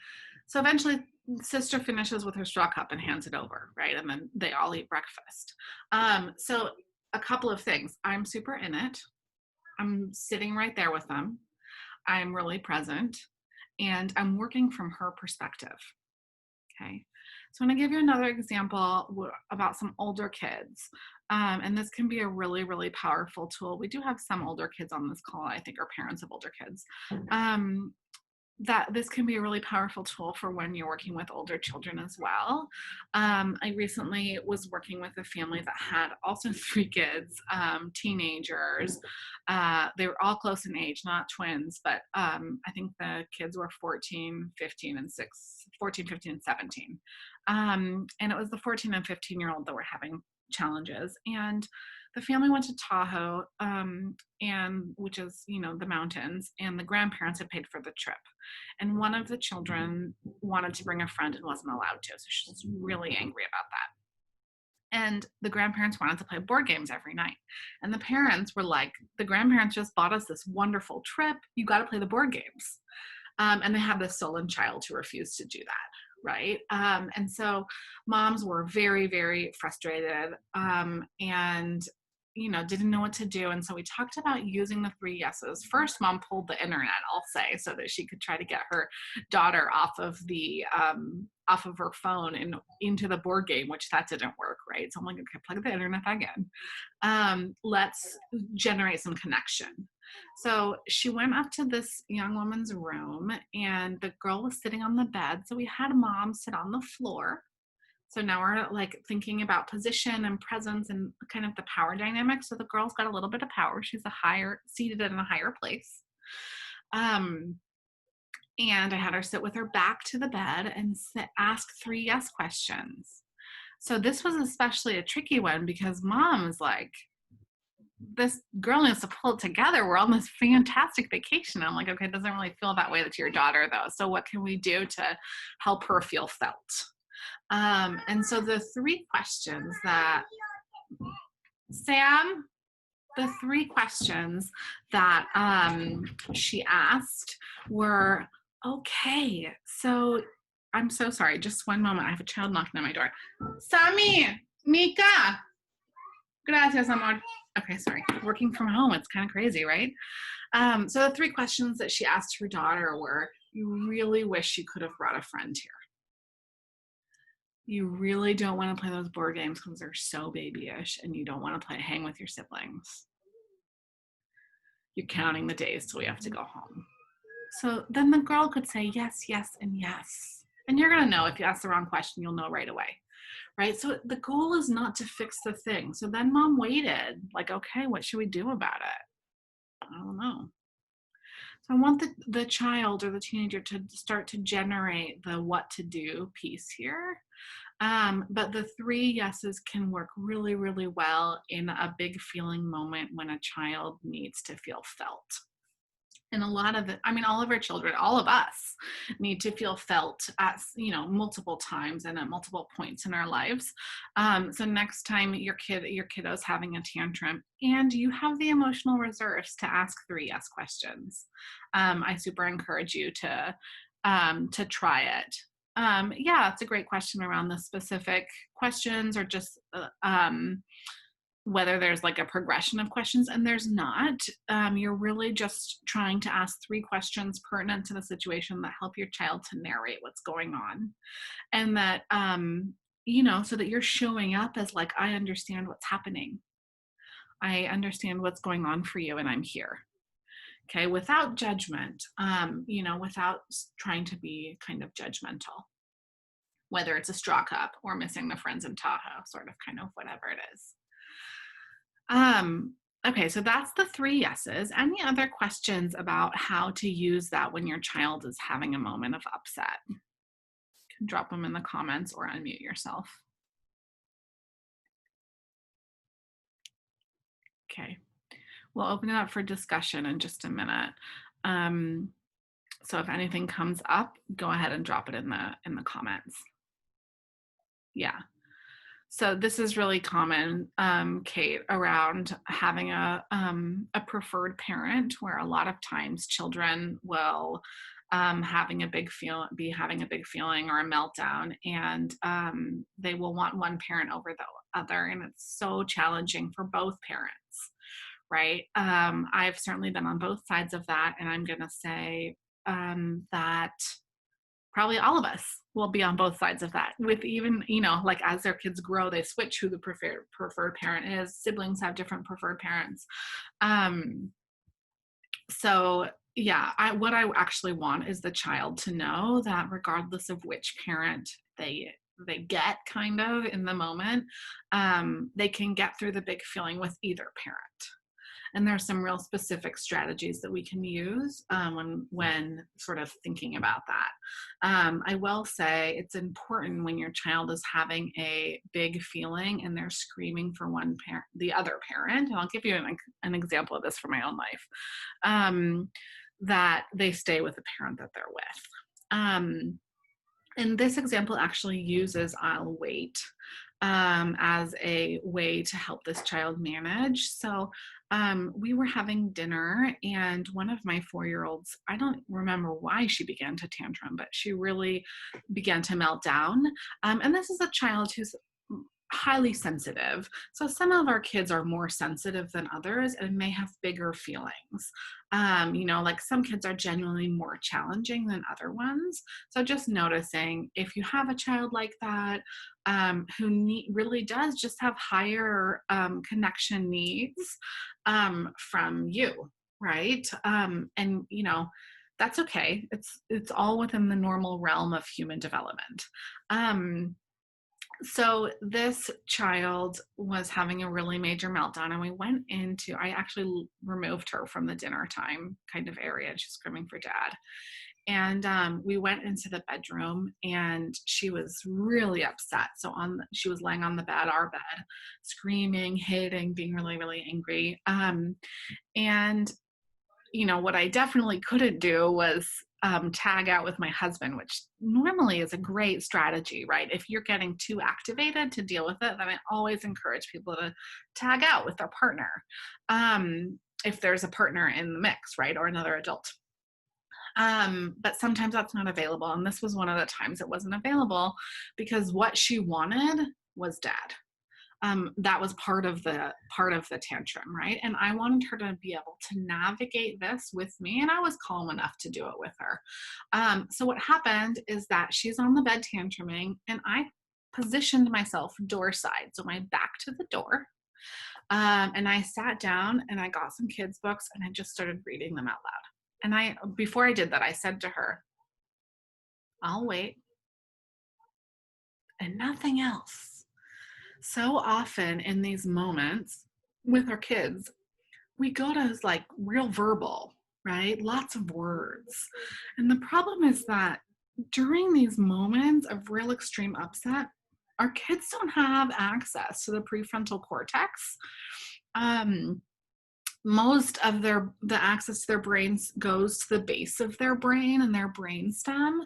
So eventually, sister finishes with her straw cup and hands it over, right? And then they all eat breakfast. So a couple of things. I'm super in it. I'm sitting right there with them. I'm really present, and I'm working from her perspective. Okay. So I'm going to give you another example about some older kids. And this can be a really, really powerful tool. We do have some older kids on this call, I think, are parents of older kids. That this can be a really powerful tool for when you're working with older children as well. I recently was working with a family that had also 3 kids, teenagers. They were all close in age, not twins, but I think the kids were 14, 15, and 17. And it was the 14 and 15-year-old that were having challenges. And the family went to Tahoe, and which is, the mountains, and the grandparents had paid for the trip. And one of the children wanted to bring a friend and wasn't allowed to. So she was really angry about that. And the grandparents wanted to play board games every night. And the parents were like, the grandparents just bought us this wonderful trip. You got to play the board games. And they had this sullen child who refused to do that. Right. And so moms were very, very frustrated, and, didn't know what to do. And so we talked about using the 3 yeses. First, mom pulled the internet, I'll say, so that she could try to get her daughter off of her phone and into the board game, which that didn't work. Right. So I'm like, okay, plug the internet back in. Let's generate some connection. So she went up to this young woman's room, and the girl was sitting on the bed. So we had mom sit on the floor. So now we're like thinking about position and presence and kind of the power dynamic. So the girl's got a little bit of power. She's seated in a higher place. And I had her sit with her back to the bed and ask 3 yes questions. So this was especially a tricky one because mom is like, this girl needs to pull it together. We're on this fantastic vacation. I'm like, okay, it doesn't really feel that way to your daughter though. So what can we do to help her feel felt? And so the 3 questions that she asked were, okay, so I'm so sorry. Just one moment. I have a child knocking on my door. Sammy, Mika! Gracias, amor. Okay, sorry. Working from home, it's kind of crazy, right? So the 3 questions that she asked her daughter were, you really wish you could have brought a friend here. You really don't want to play those board games because they're so babyish, and you don't want to hang with your siblings. You're counting the days till we have to go home. So then the girl could say yes, yes, and yes. And you're going to know if you ask the wrong question, you'll know right away. Right? So the goal is not to fix the thing. So then mom waited, like, okay, what should we do about it? I don't know. So I want the child or the teenager to start to generate the what to do piece here. But the 3 yeses can work really, really well in a big feeling moment when a child needs to feel felt. And a lot of it, I mean, all of our children, all of us need to feel felt at, multiple times and at multiple points in our lives. So next time your kiddo's having a tantrum and you have the emotional reserves to ask 3 yes questions, I super encourage you to try it. Yeah, it's a great question around the specific questions or just whether there's like a progression of questions, and there's not. You're really just trying to ask 3 questions pertinent to the situation that help your child to narrate what's going on. And that, so that you're showing up as like, I understand what's happening. I understand what's going on for you, and I'm here. Okay, without judgment, without trying to be kind of judgmental, whether it's a straw cup or missing the friends in Tahoe, sort of kind of whatever it is. Okay, so that's the 3 yeses. Any other questions about how to use that when your child is having a moment of upset? You can drop them in the comments or unmute yourself. Okay, we'll open it up for discussion in just a minute. So if anything comes up, go ahead and drop it in the comments. Yeah. So this is really common, Kate, around having a preferred parent, where a lot of times children will having a big feeling or a meltdown, and they will want one parent over the other, and it's so challenging for both parents, right? I've certainly been on both sides of that, and I'm going to say that probably all of us will be on both sides of that, with even, like as their kids grow, they switch who the preferred parent is. Siblings have different preferred parents. So yeah, what I actually want is the child to know that regardless of which parent they get kind of in the moment, they can get through the big feeling with either parent. And there's some real specific strategies that we can use when sort of thinking about that. I will say it's important when your child is having a big feeling and they're screaming for the other parent, and I'll give you an example of this from my own life, that they stay with the parent that they're with. And this example actually uses I'll wait as a way to help this child manage. So we were having dinner, and one of my 4-year-olds, I don't remember why she began to tantrum, but she really began to melt down. And this is a child who's highly sensitive. So some of our kids are more sensitive than others and may have bigger feelings. Like some kids are genuinely more challenging than other ones. So just noticing if you have a child like that, who really does just have higher connection needs from you, right? And that's okay. It's all within the normal realm of human development. So this child was having a really major meltdown, and I actually removed her from the dinner time kind of area. She's screaming for dad. And we went into the bedroom, and she was really upset. So she was laying on our bed, screaming, hating, being really, really angry. And what I definitely couldn't do was tag out with my husband, which normally is a great strategy, right? If you're getting too activated to deal with it, then I always encourage people to tag out with their partner, if there's a partner in the mix, right? Or another adult. But sometimes that's not available. And this was one of the times it wasn't available because what she wanted was dad. that was part of the tantrum, right? And I wanted her to be able to navigate this with me, and I was calm enough to do it with her. So what happened is that she's on the bed tantruming, and I positioned myself door side, so my back to the door. And I sat down and I got some kids' books and I just started reading them out loud. And before I did that, I said to her, I'll wait, and nothing else. So often in these moments with our kids, we go to like real verbal, right? Lots of words. And the problem is that during these moments of real extreme upset, our kids don't have access to the prefrontal cortex. Um, Most of the access to their brains goes to the base of their brain and their brainstem,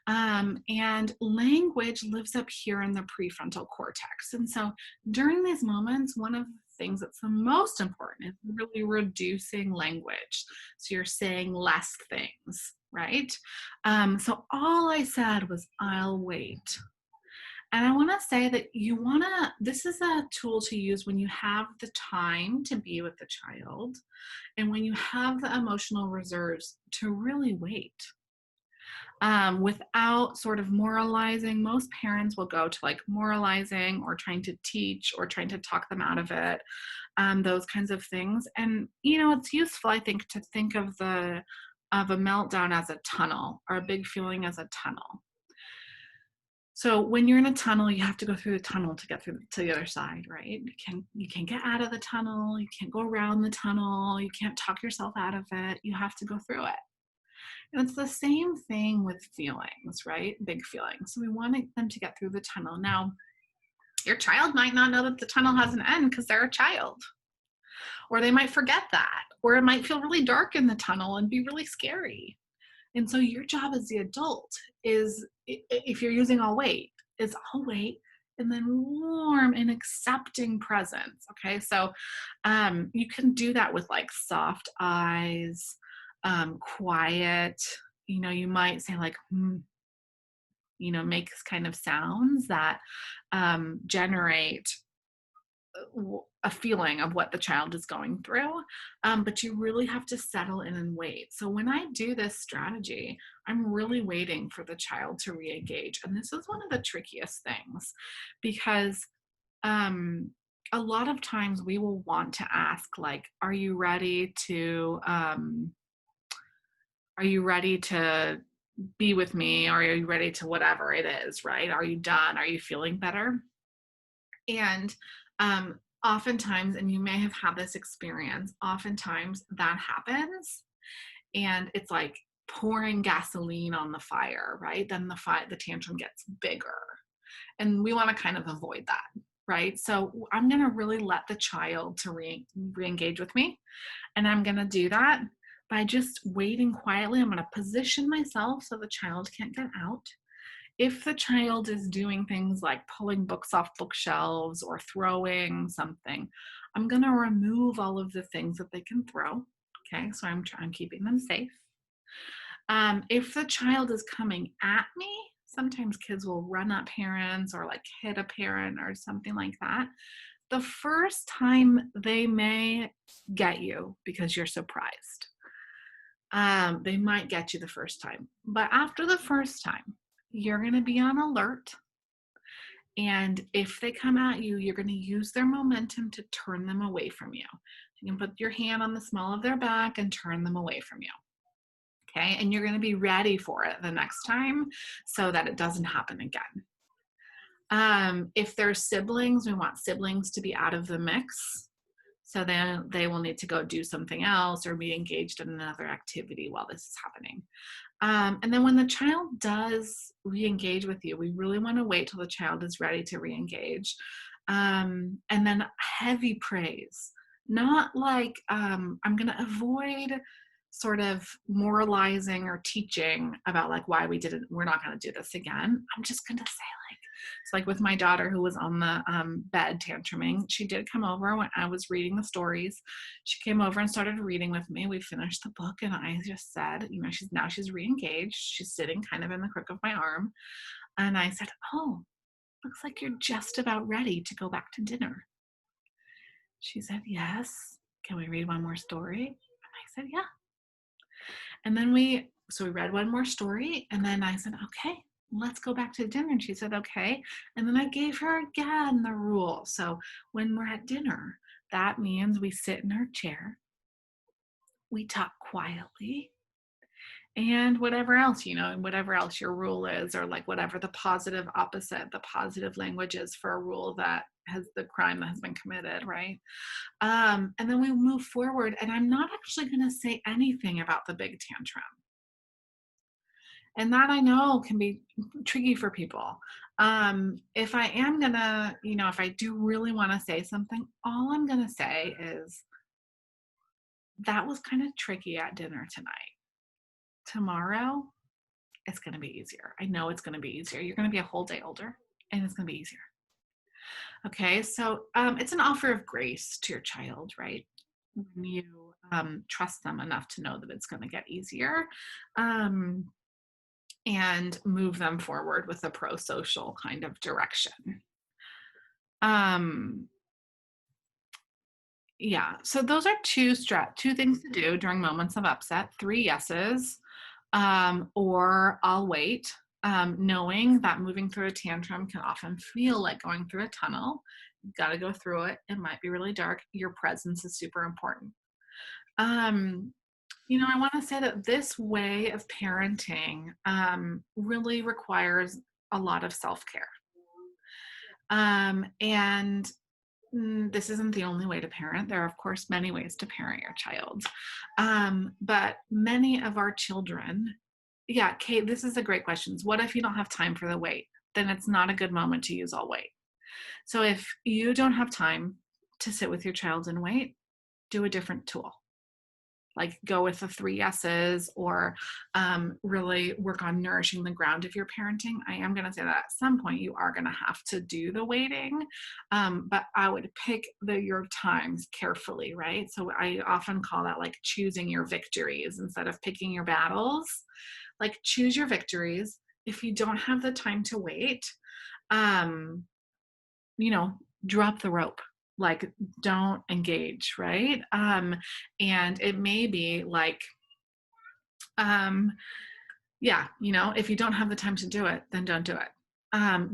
and language lives up here in the prefrontal cortex. And so during these moments, one of the things that's the most important is really reducing language, so you're saying less things, right? So all I said was, I'll wait. And I want to say that this is a tool to use when you have the time to be with the child and when you have the emotional reserves to really wait, without sort of moralizing. Most parents will go to like moralizing or trying to teach or trying to talk them out of it, those kinds of things. And, it's useful, I think, to think of a meltdown as a tunnel, or a big feeling as a tunnel. So when you're in a tunnel, you have to go through the tunnel to get through to the other side, right? You can't get out of the tunnel. You can't go around the tunnel. You can't talk yourself out of it. You have to go through it. And it's the same thing with feelings, right? Big feelings. So we want them to get through the tunnel. Now, your child might not know that the tunnel has an end because they're a child, or they might forget that, or it might feel really dark in the tunnel and be really scary. And so your job as the adult is, if you're using I'll wait, is I'll wait, and then warm and accepting presence. Okay. So you can do that with like soft eyes, quiet, you might say like, make kind of sounds that generate a feeling of what the child is going through, but you really have to settle in and wait. So when I do this strategy, I'm really waiting for the child to re-engage. And this is one of the trickiest things, because a lot of times we will want to ask, like, are you ready to be with me? Or are you ready to whatever it is, right? Are you done? Are you feeling better? And oftentimes, and you may have had this experience, oftentimes that happens and it's like pouring gasoline on the fire, right? Then the tantrum gets bigger. And we want to kind of avoid that, right? So I'm going to really let the child to re-engage with me. And I'm going to do that by just waiting quietly. I'm going to position myself so the child can't get out. If the child is doing things like pulling books off bookshelves or throwing something, I'm going to remove all of the things that they can throw. Okay, so I'm keeping them safe. If the child is coming at me, sometimes kids will run at parents or like hit a parent or something like that. The first time they may get you because you're surprised. They might get you the first time, but after the first time, you're going to be on alert. And if they come at you, you're going to use their momentum to turn them away from you. You can put your hand on the small of their back and turn them away from you. Okay. And you're going to be ready for it the next time so that it doesn't happen again. If there's siblings, we want siblings to be out of the mix. So then they will need to go do something else or be engaged in another activity while this is happening. And then when the child does re-engage with you, we really want to wait till the child is ready to re-engage. And then heavy praise, not like I'm going to avoid sort of moralizing or teaching about like why we're not going to do this again. I'm just going to say like with my daughter who was on the bed tantruming, she did come over when I was reading the stories. She came over and started reading with me. We finished the book and I just said, she's re-engaged. She's sitting kind of in the crook of my arm. And I said, oh, looks like you're just about ready to go back to dinner." She said, "Yes. Can we read one more story?" And I said, "Yeah." And then we read one more story, and then I said, "Okay, let's go back to dinner." And she said, "Okay." And then I gave her again the rule. So when we're at dinner, that means we sit in our chair, we talk quietly, and whatever else, and whatever else your rule is, or like whatever the positive opposite, the positive language is for a rule that has the crime that has been committed, right? And then we move forward, and I'm not actually going to say anything about the big tantrum. And that I know can be tricky for people. If I am gonna, if I do really want to say something, all I'm gonna say is that was kind of tricky at dinner tonight. Tomorrow, it's gonna be easier. I know it's gonna be easier. You're gonna be a whole day older, and it's gonna be easier. Okay, so it's an offer of grace to your child, right? When you trust them enough to know that it's going to get easier. Um, and move them forward with a pro-social kind of direction. Um, yeah, so those are two things to do during moments of upset. 3 yeses, or I'll wait. Knowing that moving through a tantrum can often feel like going through a tunnel. You've got to go through it. It might be really dark. Your presence is super important. Um, I want to say that this way of parenting really requires a lot of self-care. And this isn't the only way to parent. There are, of course, many ways to parent your child. But many of our children, yeah, Kate, this is a great question. What if you don't have time for the wait? Then it's not a good moment to use all wait. So if you don't have time to sit with your child and wait, do a different tool. Like go with the 3 yeses, or really work on nourishing the ground of your parenting. I am going to say that at some point you are going to have to do the waiting, but I would pick your times carefully, right? So I often call that like choosing your victories instead of picking your battles. Like choose your victories. If you don't have the time to wait, um, you know, drop the rope. Like, don't engage, right? And it may be like, um, yeah, if you don't have the time to do it, then don't do it.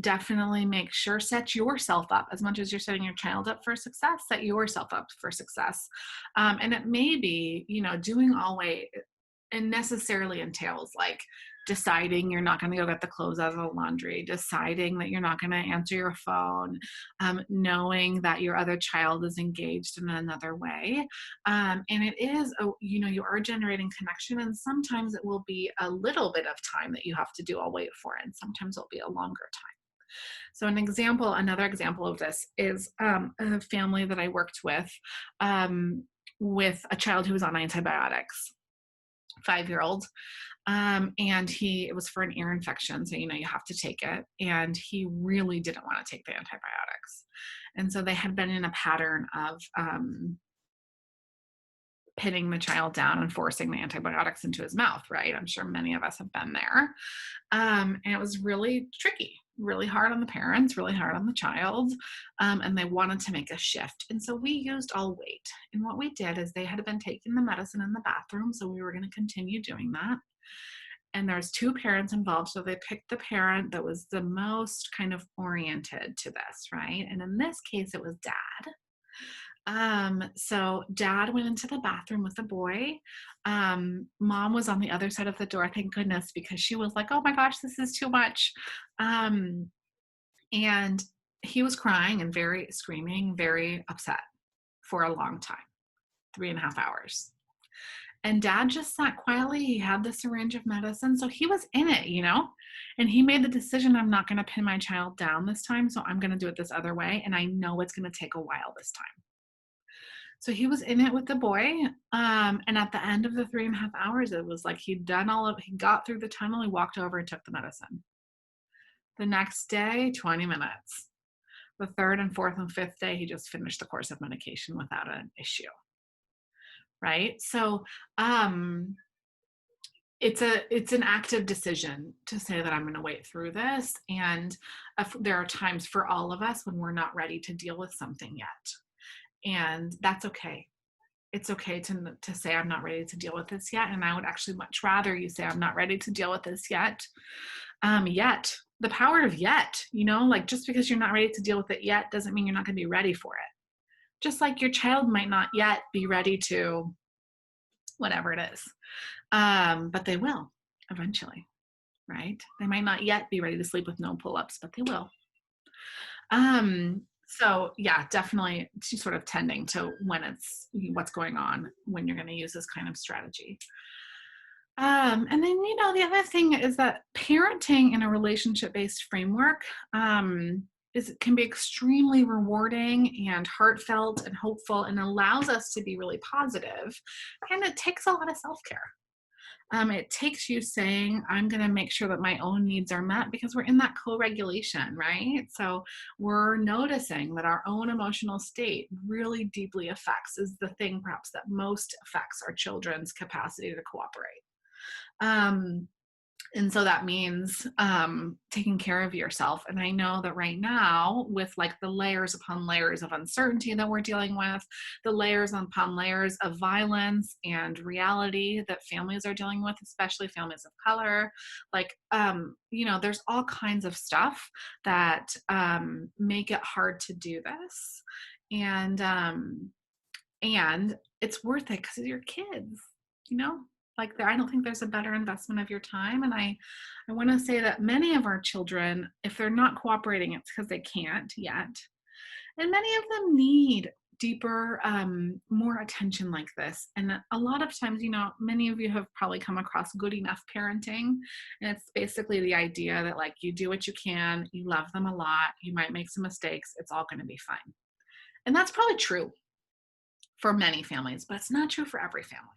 Definitely make sure, set yourself up as much as you're setting your child up for success, set yourself up for success. And it may be, doing all way and necessarily entails like deciding you're not going to go get the clothes out of the laundry, deciding that you're not going to answer your phone, knowing that your other child is engaged in another way. And it is, you are generating connection, and sometimes it will be a little bit of time that you have to do all wait for, and sometimes it'll be a longer time. So another example of this is a family that I worked with a child who was on antibiotics, 5-year-old. And it was for an ear infection. So, you have to take it. And he really didn't want to take the antibiotics. And so they had been in a pattern of pinning the child down and forcing the antibiotics into his mouth, right? I'm sure many of us have been there. And it was really tricky, really hard on the parents, really hard on the child. And they wanted to make a shift. And so we used all wait. And what we did is they had been taking the medicine in the bathroom. So we were going to continue doing that. And there's 2 parents involved. So they picked the parent that was the most kind of oriented to this, right? And in this case, it was dad. So dad went into the bathroom with the boy. Mom was on the other side of the door, thank goodness, because she was like, "Oh my gosh, this is too much." And he was crying and screaming, very upset for a long time, 3.5 hours. And dad just sat quietly. He had the syringe of medicine. So he was in it, and he made the decision, I'm not going to pin my child down this time. So I'm going to do it this other way. And I know it's going to take a while this time. So he was in it with the boy. And at the end of the 3.5 hours, it was like he got through the tunnel. He walked over and took the medicine. The next day, 20 minutes. The 3rd and 4th and 5th day, he just finished the course of medication without an issue. Right? So, it's an active decision to say that I'm going to wait through this. And there are times for all of us when we're not ready to deal with something yet. And that's okay. It's okay to say I'm not ready to deal with this yet. And I would actually much rather you say I'm not ready to deal with this yet. Yet, the power of yet, like just because you're not ready to deal with it yet doesn't mean you're not going to be ready for it. Just like your child might not yet be ready to whatever it is. But they will eventually, right? They might not yet be ready to sleep with no pull-ups, but they will. So yeah, definitely sort of tending to when it's what's going on when you're going to use this kind of strategy. And then, the other thing is that parenting in a relationship-based framework can be extremely rewarding and heartfelt and hopeful and allows us to be really positive. And it takes a lot of self-care. It takes you saying, I'm going to make sure that my own needs are met because we're in that co-regulation, right? So we're noticing that our own emotional state really deeply is the thing perhaps that most affects our children's capacity to cooperate. And so that means taking care of yourself. And I know that right now, with like the layers upon layers of uncertainty that we're dealing with, the layers upon layers of violence and reality that families are dealing with, especially families of color, like, there's all kinds of stuff that make it hard to do this. And it's worth it because of your kids, you know? Like I don't think there's a better investment of your time. And I want to say that many of our children, if they're not cooperating, it's because they can't yet. And many of them need deeper, more attention like this. And a lot of times, many of you have probably come across good enough parenting. And it's basically the idea that like you do what you can, you love them a lot, you might make some mistakes, it's all going to be fine. And that's probably true for many families, but it's not true for every family.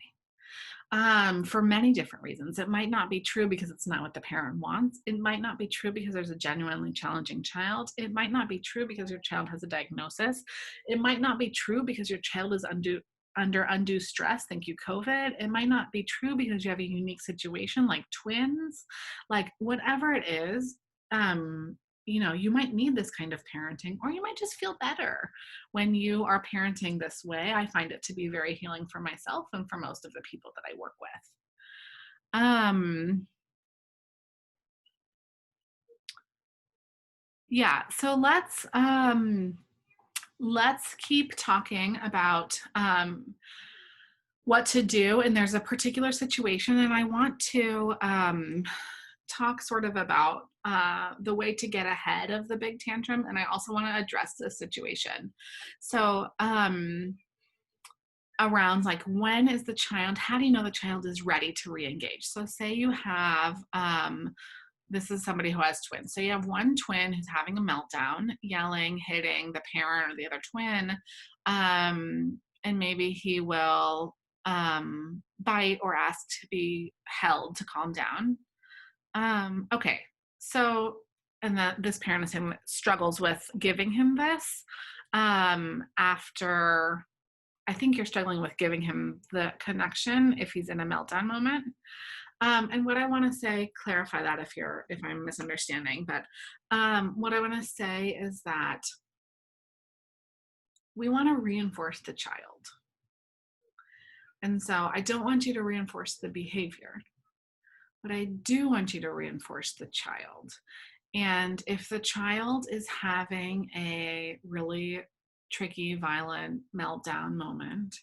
For many different reasons. It might not be true because it's not what the parent wants. It might not be true because there's a genuinely challenging child. It might not be true because your child has a diagnosis. It might not be true because your child is under undue stress. Thank you, COVID. It might not be true because you have a unique situation like twins, like whatever it is. You might need this kind of parenting, or you might just feel better when you are parenting this way. I find it to be very healing for myself and for most of the people that I work with. Yeah, so let's keep talking about what to do. And there's a particular situation, and I want to talk sort of about the way to get ahead of the big tantrum. And I also want to address this situation. So around like, when is the child, how do you know the child is ready to re-engage? So say you have, this is somebody who has twins. So you have one twin who's having a meltdown, yelling, hitting the parent or the other twin. And maybe he will bite or ask to be held to calm down. Okay, so, and that this parent is saying struggles with giving him this after, I think you're struggling with giving him the connection if he's in a meltdown moment. And what I want to say, clarify that if I'm misunderstanding, but what I want to say is that we want to reinforce the child. And so I don't want you to reinforce the behavior, but I do want you to reinforce the child. And if the child is having a really tricky, violent meltdown moment,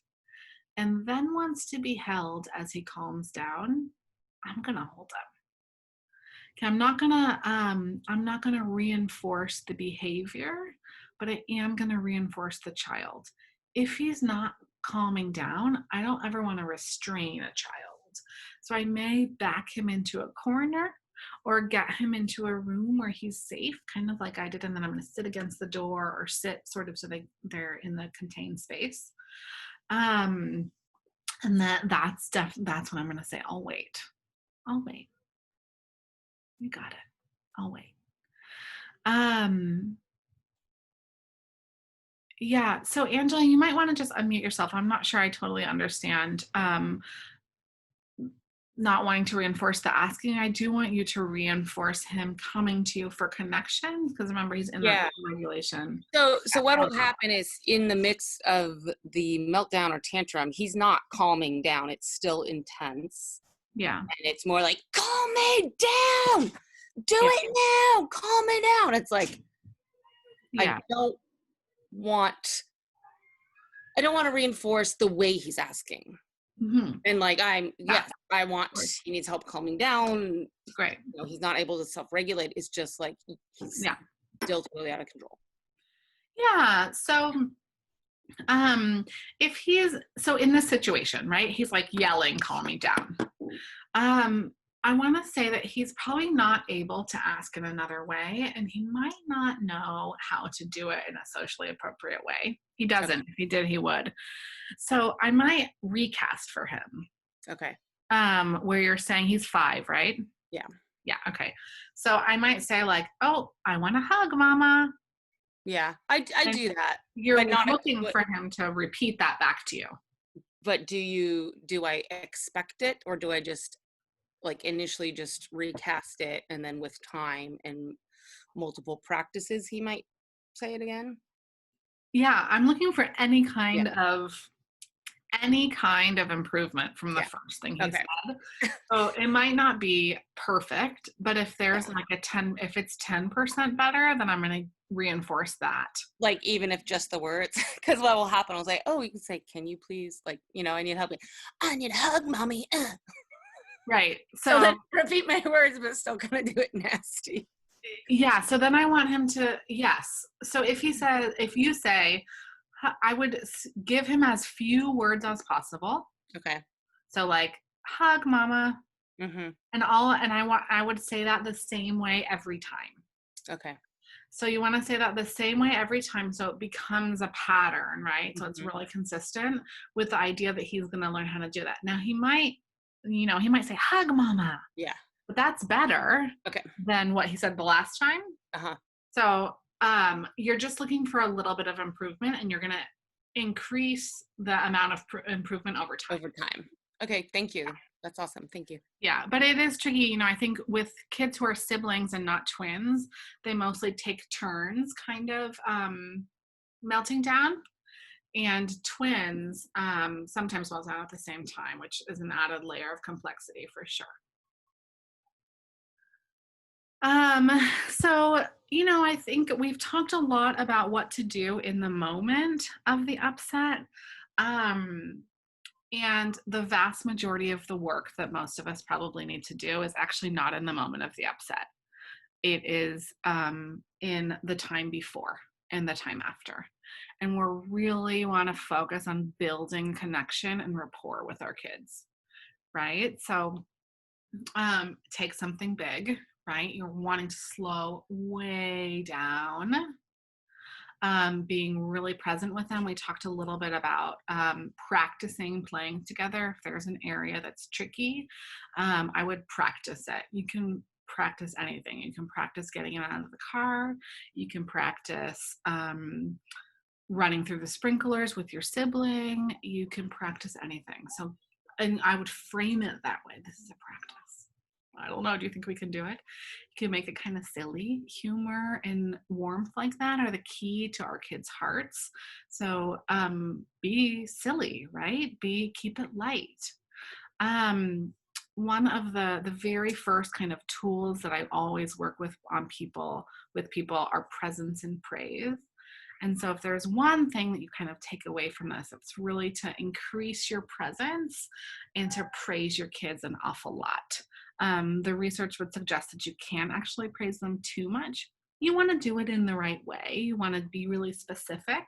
and then wants to be held as he calms down, I'm gonna hold him. Okay, I'm not gonna reinforce the behavior, but I am gonna reinforce the child. If he's not calming down, I don't ever want to restrain a child. So I may back him into a corner or get him into a room where he's safe, kind of like I did, and then I'm going to sit against the door or sit sort of so they're in the contained space. And that's when I'm going to say, I'll wait. You got it. I'll wait. Yeah. So Angela, you might want to just unmute yourself. I'm not sure I totally understand not wanting to reinforce the asking. I do want you to reinforce him coming to you for connection, because remember, he's in that Yeah. regulation. So what will happen is in the midst of the meltdown or tantrum, he's not calming down. It's still intense. Yeah. And it's more like, calm me down. Do Yeah. it now. Calm me down. It's like, Yeah. I don't want to reinforce the way he's asking. Mm-hmm. And like, I want, he needs help calming down. Great. You know, he's not able to self-regulate. It's just like, he's still totally out of control. Yeah. So, if he is, so in this situation, right, he's like yelling, calm me down. I want to say that he's probably not able to ask in another way, and he might not know how to do it in a socially appropriate way. He doesn't. Okay. If he did, he would. So I might recast for him. Okay. Where you're saying he's 5, right? Yeah. Yeah. Okay. So I might say like, oh, I want a hug, mama. Yeah. I do that. You're not looking for him to repeat that back to you. But do I expect it, or do I just like initially just recast it, and then with time and multiple practices he might say it again? Yeah, I'm looking for any kind of improvement from the first thing he said. So it might not be perfect, but if there's like if it's 10% better, then I'm going to reinforce that. Like, even if just the words, because what will happen, I'll say, oh, you can say, can you please, like, I need help. I need a hug, mommy. Right. So then repeat my words, but still gonna do it nasty. Yeah. So then I want him to, yes. So if you say, I would give him as few words as possible. Okay. So like, hug, mama. Mm-hmm. And I would say that the same way every time. Okay. So you want to say that the same way every time, so it becomes a pattern, right? Mm-hmm. So it's really consistent with the idea that he's going to learn how to do that. Now he might say, hug, mama. Yeah. But that's better than what he said the last time. Uh-huh. So you're just looking for a little bit of improvement, and you're going to increase the amount of improvement over time. Okay, thank you. That's awesome. Thank you. Yeah, but it is tricky. I think with kids who are siblings and not twins, they mostly take turns kind of melting down. And twins sometimes melt down at the same time, which is an added layer of complexity for sure. So, I think we've talked a lot about what to do in the moment of the upset. And the vast majority of the work that most of us probably need to do is actually not in the moment of the upset. It is in the time before and the time after. And we really want to focus on building connection and rapport with our kids, right? So take something big, right? You're wanting to slow way down. Being really present with them. We talked a little bit about practicing playing together. If there's an area that's tricky, I would practice it. You can practice anything. You can practice getting out of the car. You can practice running through the sprinklers with your sibling. You can practice anything. So, and I would frame it that way. This is a practice. I don't know. Do you think we can do it? You can make it kind of silly. Humor and warmth like that are the key to our kids' hearts. So be silly, right? Keep it light. One of the very first kind of tools that I always work with people are presence and praise. And so if there's one thing that you kind of take away from this, it's really to increase your presence and to praise your kids an awful lot. The research would suggest that you can't actually praise them too much. You want to do it in the right way. You want to be really specific.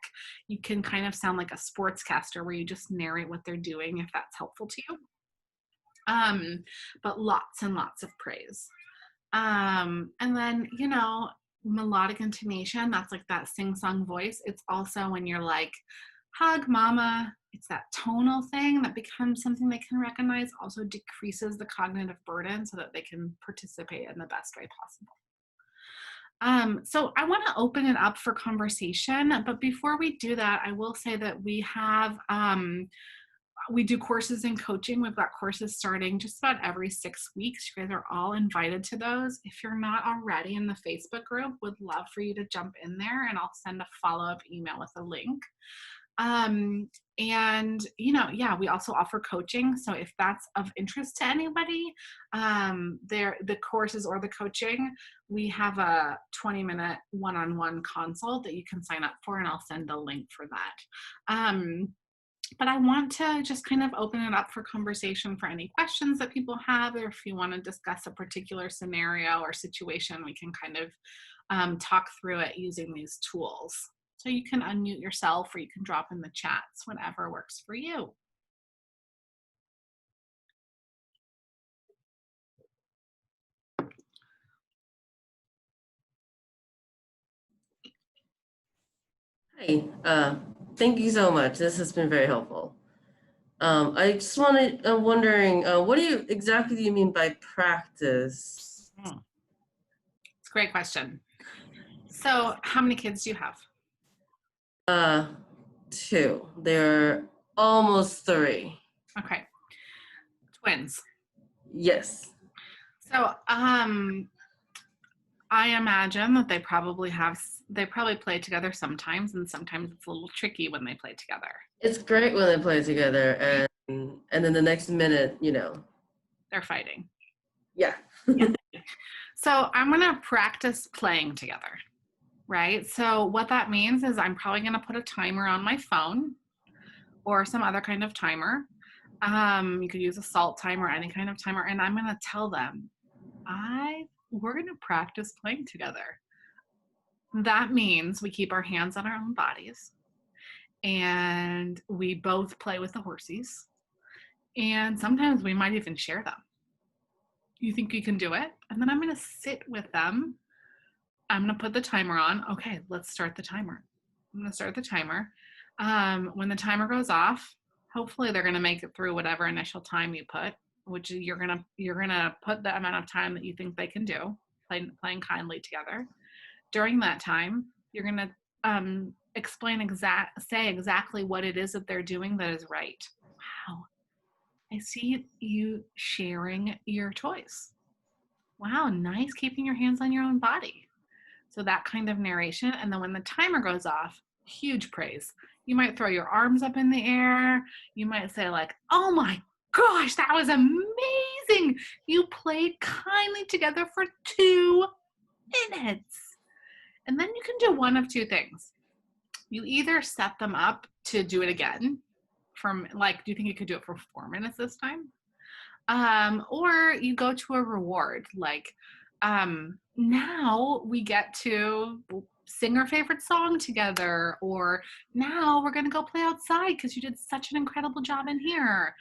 You can kind of sound like a sportscaster where you just narrate what they're doing if that's helpful to you. But lots and lots of praise. And then, melodic intonation, that's like that sing-song voice. It's also when you're like, hug mama, it's that tonal thing that becomes something they can recognize, also decreases the cognitive burden so that they can participate in the best way possible. So I want to open it up for conversation, but before we do that, I will say that we have we do courses in coaching. We've got courses starting just about every 6 weeks. You guys are all invited to those. If you're not already in the Facebook group, would love for you to jump in there, and I'll send a follow-up email with a link. And we also offer coaching. So if that's of interest to anybody, the courses or the coaching, we have a 20-minute one-on-one consult that you can sign up for, and I'll send a link for that. But I want to just kind of open it up for conversation for any questions that people have, or if you want to discuss a particular scenario or situation, we can kind of talk through it using these tools. So you can unmute yourself, or you can drop in the chats, whatever works for you. Hi, thank you so much. This has been very helpful. I just wanted, wondering, what exactly do you mean by practice? It's a great question. So how many kids do you have? 2. They're almost 3. Okay. Twins. Yes. So I imagine that they probably play together sometimes, and sometimes it's a little tricky when they play together. It's great when they play together, and then the next minute, they're fighting. Yeah. Yeah. So I'm going to practice playing together, right? So what that means is I'm probably going to put a timer on my phone or some other kind of timer. You could use a salt timer, any kind of timer, and I'm going to tell them, we're going to practice playing together. That means we keep our hands on our own bodies, and we both play with the horsies, and sometimes we might even share them. You think you can do it? And then I'm going to sit with them. I'm going to put the timer on. Okay, let's start the timer. I'm going to start the timer. When the timer goes off, hopefully they're going to make it through whatever initial time you put, which you're going to put the amount of time that you think they can do, playing kindly together. During that time, you're going to say exactly what it is that they're doing that is right. Wow, I see you sharing your toys. Wow, nice keeping your hands on your own body. So that kind of narration. And then when the timer goes off, huge praise. You might throw your arms up in the air. You might say like, oh my gosh, that was amazing. You played kindly together for 2 minutes. And then you can do one of 2 things. You either set them up to do it again do you think you could do it for 4 minutes this time? Or you go to a reward, now we get to sing our favorite song together, or now we're going to go play outside because you did such an incredible job in here.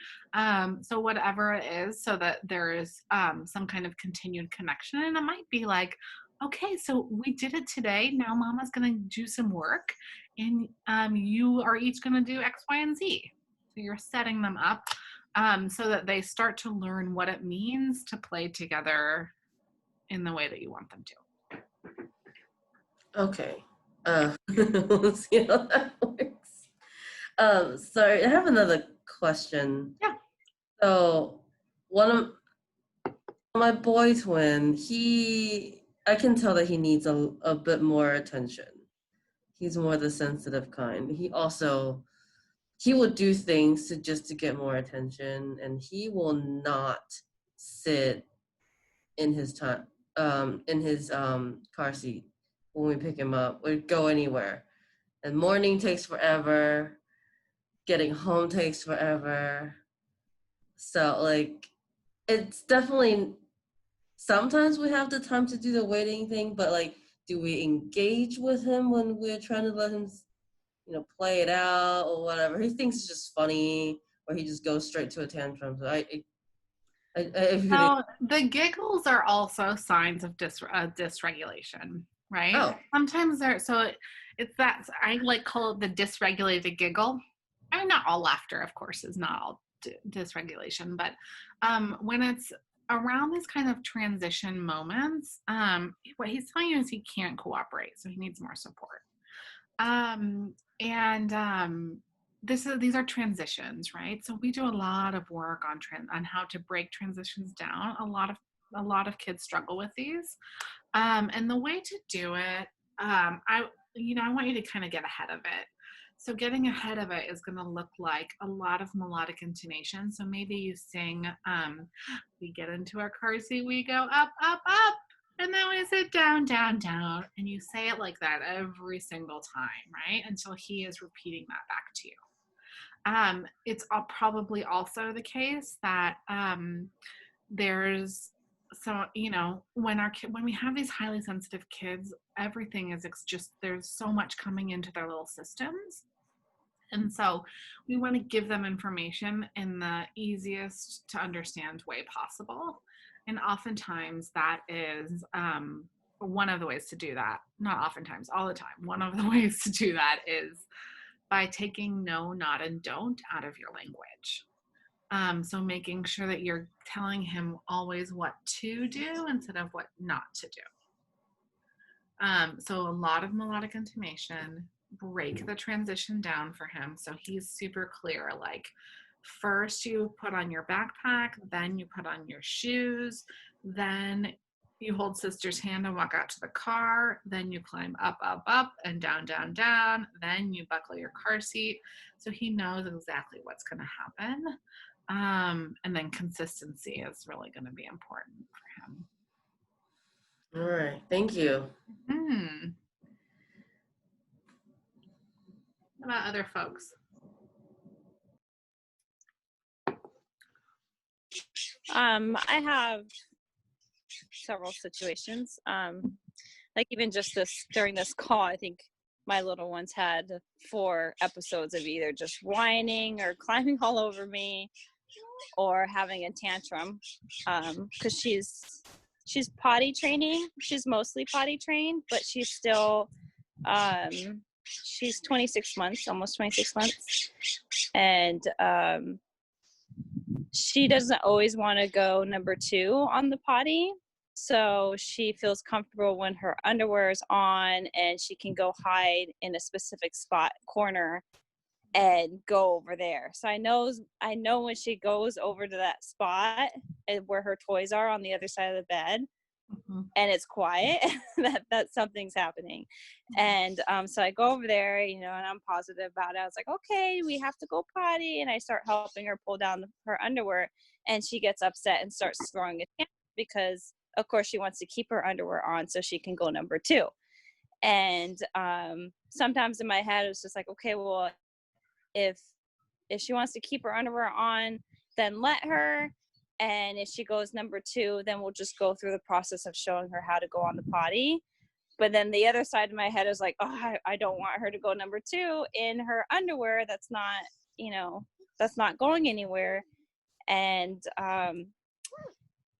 So whatever it is, so that there is some kind of continued connection. And it might be like, okay, so we did it today. Now mama's going to do some work, and you are each going to do X, Y, and Z. So you're setting them up so that they start to learn what it means to play together in the way that you want them to. Okay. Let's see how that works. Sorry, I have another question. Yeah. So one of my boy twin, I can tell that he needs a bit more attention. He's more the sensitive kind. He will do things to get more attention, and he will not sit in his car seat when we pick him up or go anywhere. And morning takes forever. Getting home takes forever. So it's definitely, sometimes we have the time to do the waiting thing, but do we engage with him when we're trying to let him play it out or whatever? He thinks it's just funny, or he just goes straight to a tantrum. So the giggles are also signs of dysregulation, right? Oh. Sometimes it's that I call it the dysregulated giggle. I mean, not all laughter, of course, is not all dysregulation, but when it's around these kind of transition moments, what he's telling you is he can't cooperate, so he needs more support. these are transitions, right? So we do a lot of work on how to break transitions down. A lot of kids struggle with these. And the way to do it, I want you to kind of get ahead of it. So getting ahead of it is going to look like a lot of melodic intonation. So maybe you sing, we get into our car seat, we go up, up, up, and then we sit down, down, down. And you say it like that every single time, right? Until he is repeating that back to you. It's probably also the case that there's when we have these highly sensitive kids, everything is just there's so much coming into their little systems, and so we want to give them information in the easiest to understand way possible. And oftentimes that is one of the ways to do that. Not oftentimes, all the time. One of the ways to do that is by taking no, not, and don't out of your language. So making sure that you're telling him always what to do instead of what not to do. So a lot of melodic intonation, break the transition down for him so he's super clear. Like, first you put on your backpack, then you put on your shoes, then you hold sister's hand and walk out to the car, then you climb up, up, up, and down, down, down, then you buckle your car seat. So he knows exactly what's going to happen. And then consistency is really going to be important for him. All right. Thank you. What about other folks? I have several situations. Like even just during this call, I think my little ones had 4 episodes of either just whining or climbing all over me or having a tantrum, because she's potty training. She's mostly potty trained, but she's still she's 26 months, almost 26 months, and she doesn't always want to go number 2 on the potty. So she feels comfortable when her underwear is on and she can go hide in a specific spot, corner, and go over there. So I know when she goes over to that spot and where her toys are on the other side of the bed, and it's quiet, that something's happening. And so I go over there, and I'm positive about it. I was like, okay, we have to go potty. And I start helping her pull down her underwear, and she gets upset and starts throwing a tantrum because, of course, she wants to keep her underwear on so she can go number 2. And sometimes in my head, it's just like, okay, well, if she wants to keep her underwear on, then let her. And if she goes number 2, then we'll just go through the process of showing her how to go on the potty. But then the other side of my head is like, oh, I don't want her to go number 2 in her underwear. That's not going anywhere. And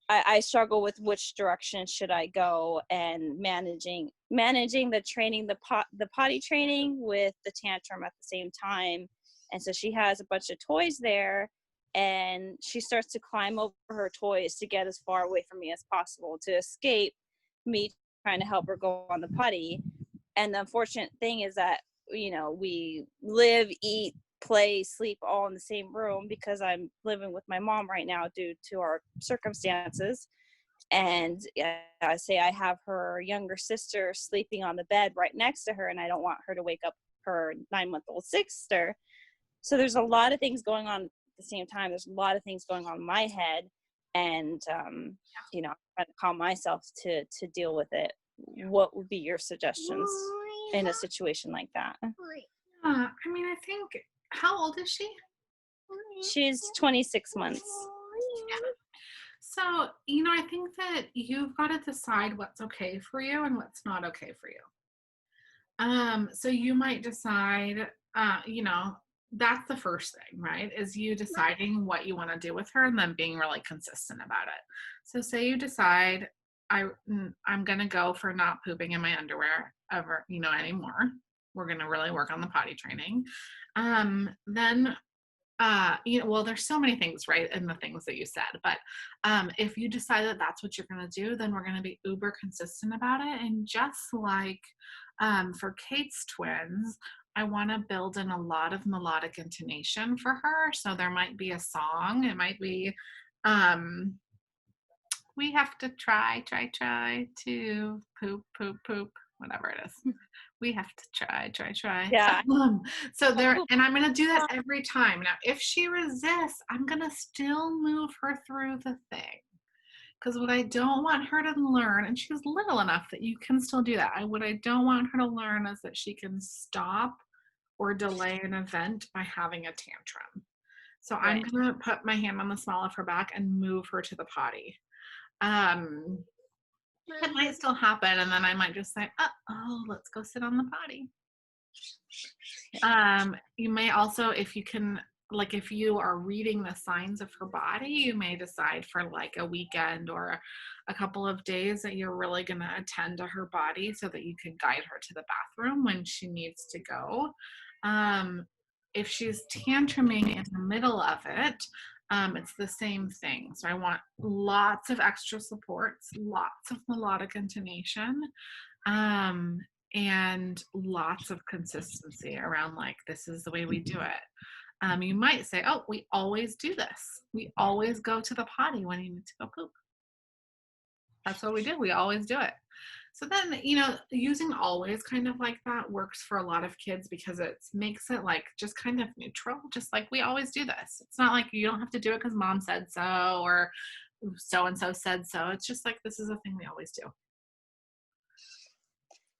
I struggle with which direction should I go, and managing the training, the potty training with the tantrum at the same time. And so she has a bunch of toys there, and she starts to climb over her toys to get as far away from me as possible to escape me trying to help her go on the potty. And the unfortunate thing is that, we live, eat, play, sleep all in the same room because I'm living with my mom right now due to our circumstances. And I say I have her younger sister sleeping on the bed right next to her, and I don't want her to wake up her 9-month-old sister. So there's a lot of things going on at the same time. There's a lot of things going on in my head, and I'm trying to calm myself to deal with it. What would be your suggestions in a situation like that? I think, how old is she? She's 26 months. Yeah. So, I think that you've got to decide what's okay for you and what's not okay for you. So you might decide, that's the first thing, right? Is you deciding what you want to do with her and then being really consistent about it. So say you decide, I'm going to go for not pooping in my underwear ever, anymore. We're going to really work on the potty training. Then, there's so many things, right, in the things that you said, but if you decide that that's what you're going to do, then we're going to be uber consistent about it. And just like for Kate's twins, I want to build in a lot of melodic intonation for her. So there might be a song. It might be, um, we have to try to poop, poop, poop, whatever it is. We have to try. Yeah. So there, and I'm going to do that every time. Now, if she resists, I'm going to still move her through the thing. Because what I don't want her to learn, and she's little enough that you can still do that. What I don't want her to learn is that she can stop or delay an event by having a tantrum. So I'm Right. going to put my hand on the small of her back and move her to the potty. It might still happen, and then I might just say, oh, let's go sit on the potty. You may also, if you can, like if you are reading the signs of her body, you may decide for like a weekend or a couple of days that you're really going to attend to her body so that you can guide her to the bathroom when she needs to go. If she's tantruming in the middle of it, it's the same thing. So I want lots of extra supports, lots of melodic intonation, and lots of consistency around like, this is the way we do it. You might say, oh, we always do this. We always go to the potty when you need to go poop. That's what we do. We always do it. So then, using always kind of like that works for a lot of kids because it makes it like just kind of neutral, just like we always do this. It's not like you don't have to do it because mom said so or so-and-so said so. It's just like, this is a thing we always do.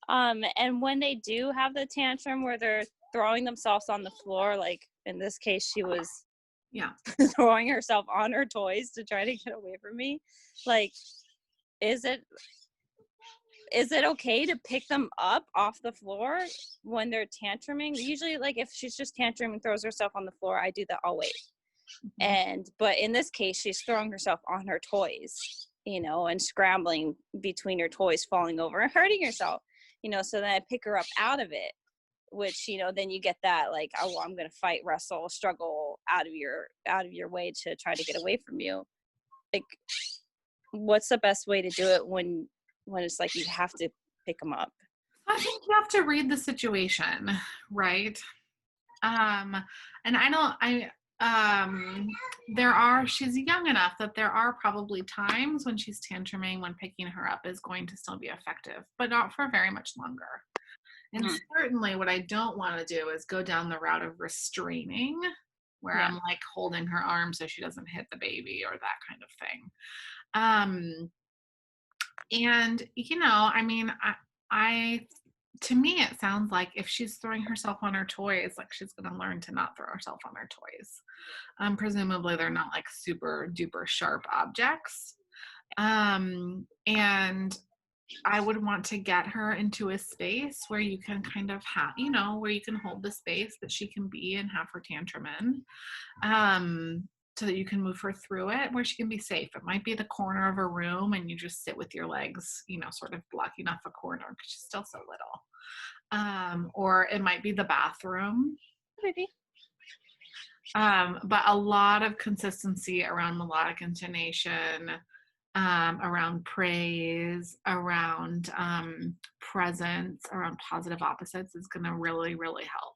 And when they do have the tantrum where they're throwing themselves on the floor, like in this case, she was throwing herself on her toys to try to get away from me. Like, is it okay to pick them up off the floor when they're tantruming? Usually, like if she's just tantruming and throws herself on the floor, I do that always. But in this case, she's throwing herself on her toys, and scrambling between her toys, falling over and hurting herself. So then I pick her up out of it, which, then you get that like, oh, well, I'm going to fight, wrestle, struggle out of your way to try to get away from you. Like, what's the best way to do it when it's like you have to pick them up? I think you have to read the situation, right? And she's young enough that there are probably times when she's tantruming when picking her up is going to still be effective, but not for very much longer. And certainly what I don't want to do is go down the route of restraining where I'm like holding her arm so she doesn't hit the baby or that kind of thing. And, to me, it sounds like if she's throwing herself on her toys, like she's going to learn to not throw herself on her toys. Presumably they're not like super duper sharp objects. And I would want to get her into a space where you can kind of have, where you can hold the space that she can be and have her tantrum in. So that you can move her through it where she can be safe. It might be the corner of a room and you just sit with your legs, sort of blocking off a corner because she's still so little. Or it might be the bathroom. Maybe. But a lot of consistency around melodic intonation, around praise, around presence, around positive opposites is going to really, really help,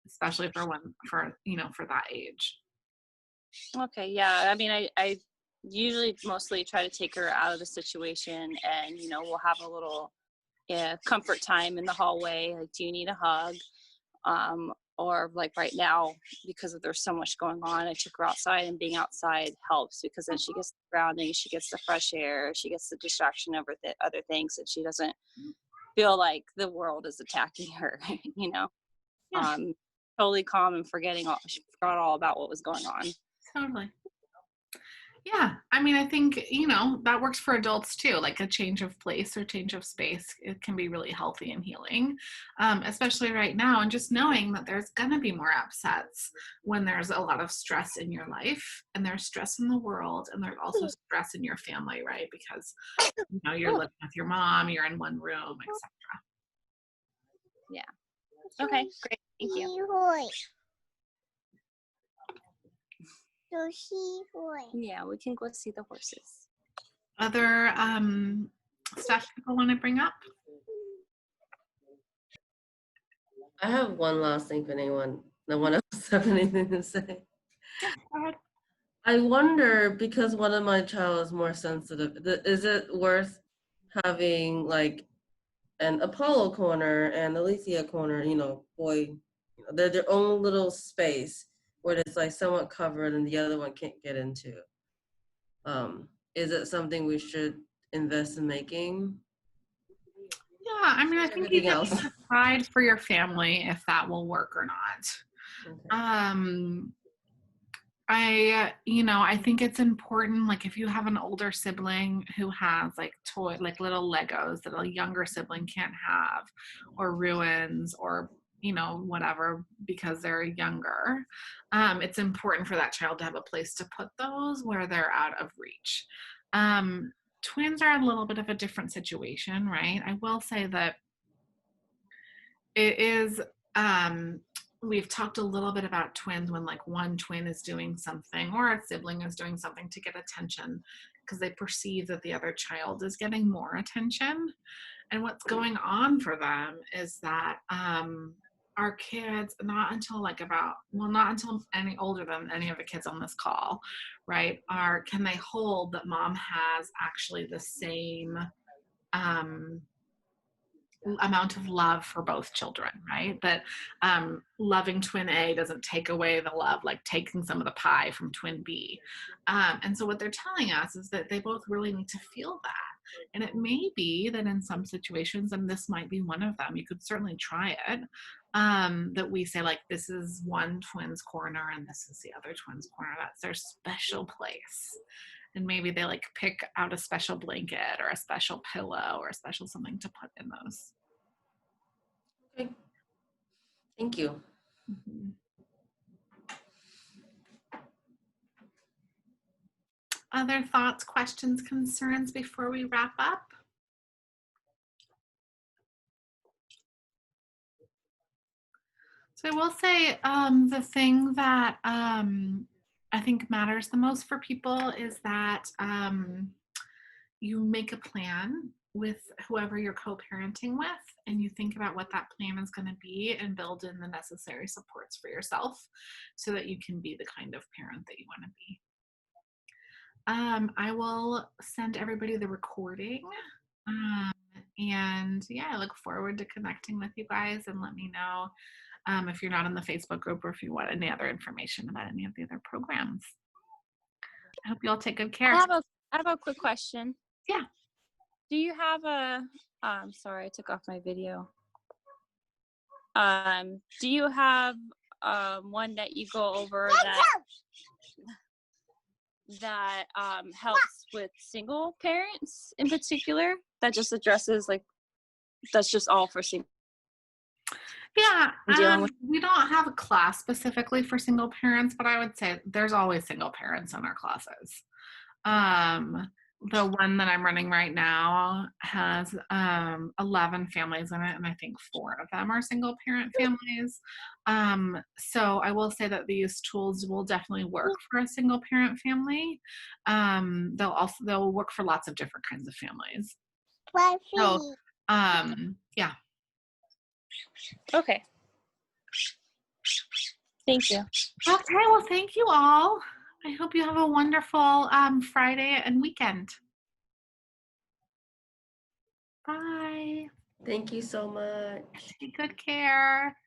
especially for that age. Okay, yeah. I mean, I usually mostly try to take her out of the situation and, we'll have a little comfort time in the hallway. Like, do you need a hug? Or like right now, because there's so much going on, I took her outside, and being outside helps because then she gets the grounding, she gets the fresh air, she gets the distraction over other things, and she doesn't feel like the world is attacking her, totally calm and she forgot all about what was going on. Totally. Yeah. I mean, I think, that works for adults too. Like a change of place or change of space, it can be really healthy and healing, especially right now. And just knowing that there's going to be more upsets when there's a lot of stress in your life and there's stress in the world and there's also stress in your family, right? Because, you're living with your mom, you're in one room, etc. Yeah. Okay, great. Thank you. Yeah, we can go see the horses. Other stuff people want to bring up? I have one last thing for anyone. No one else have anything to say. Yeah, go ahead. I wonder, because one of my child is more sensitive, is it worth having like an Apollo corner and Alicia corner, boy, they're their own little space where it's like somewhat covered and the other one can't get into. Is it something we should invest in making? Yeah, I mean, I think you Everything have else. to decide for your family if that will work or not. Okay. I think it's important, like if you have an older sibling who has like like little Legos that a younger sibling can't have, or ruins, or whatever, because they're younger, it's important for that child to have a place to put those where they're out of reach. Twins are a little bit of a different situation, right? I will say that it is, we've talked a little bit about twins when like one twin is doing something or a sibling is doing something to get attention because they perceive that the other child is getting more attention. And what's going on for them is that our kids, not until any older than any of the kids on this call, right, can they hold that mom has actually the same amount of love for both children, right? That loving twin A doesn't take away the love, like taking some of the pie from twin B. And so what they're telling us is that they both really need to feel that. And it may be that in some situations, and this might be one of them, you could certainly try it, that we say like, this is one twin's corner and this is the other twin's corner. That's their special place. And maybe they like pick out a special blanket or a special pillow or a special something to put in those. Okay. Thank you. Mm-hmm. Other thoughts, questions, concerns before we wrap up? So I will say the thing that I think matters the most for people is that you make a plan with whoever you're co-parenting with, and you think about what that plan is going to be and build in the necessary supports for yourself so that you can be the kind of parent that you want to be. I will send everybody the recording. And yeah, I look forward to connecting with you guys, and let me know if you're not in the Facebook group or if you want any other information about any of the other programs. I hope you all take good care. I have a quick question. Yeah. Do you have sorry, I took off my video. Do you have one that you go over that helps with single parents in particular, that just addresses that's just all for single? Yeah, Dealing with- we don't have a class specifically for single parents, but I would say there's always single parents in our classes. The one that I'm running right now has 11 families in it, and I think 4 of them are single parent families. So I will say that these tools will definitely work for a single parent family. They'll work for lots of different kinds of families. So yeah. Okay. Thank you. Okay, well, thank you all. I hope you have a wonderful Friday and weekend. Bye. Thank you so much. Take good care.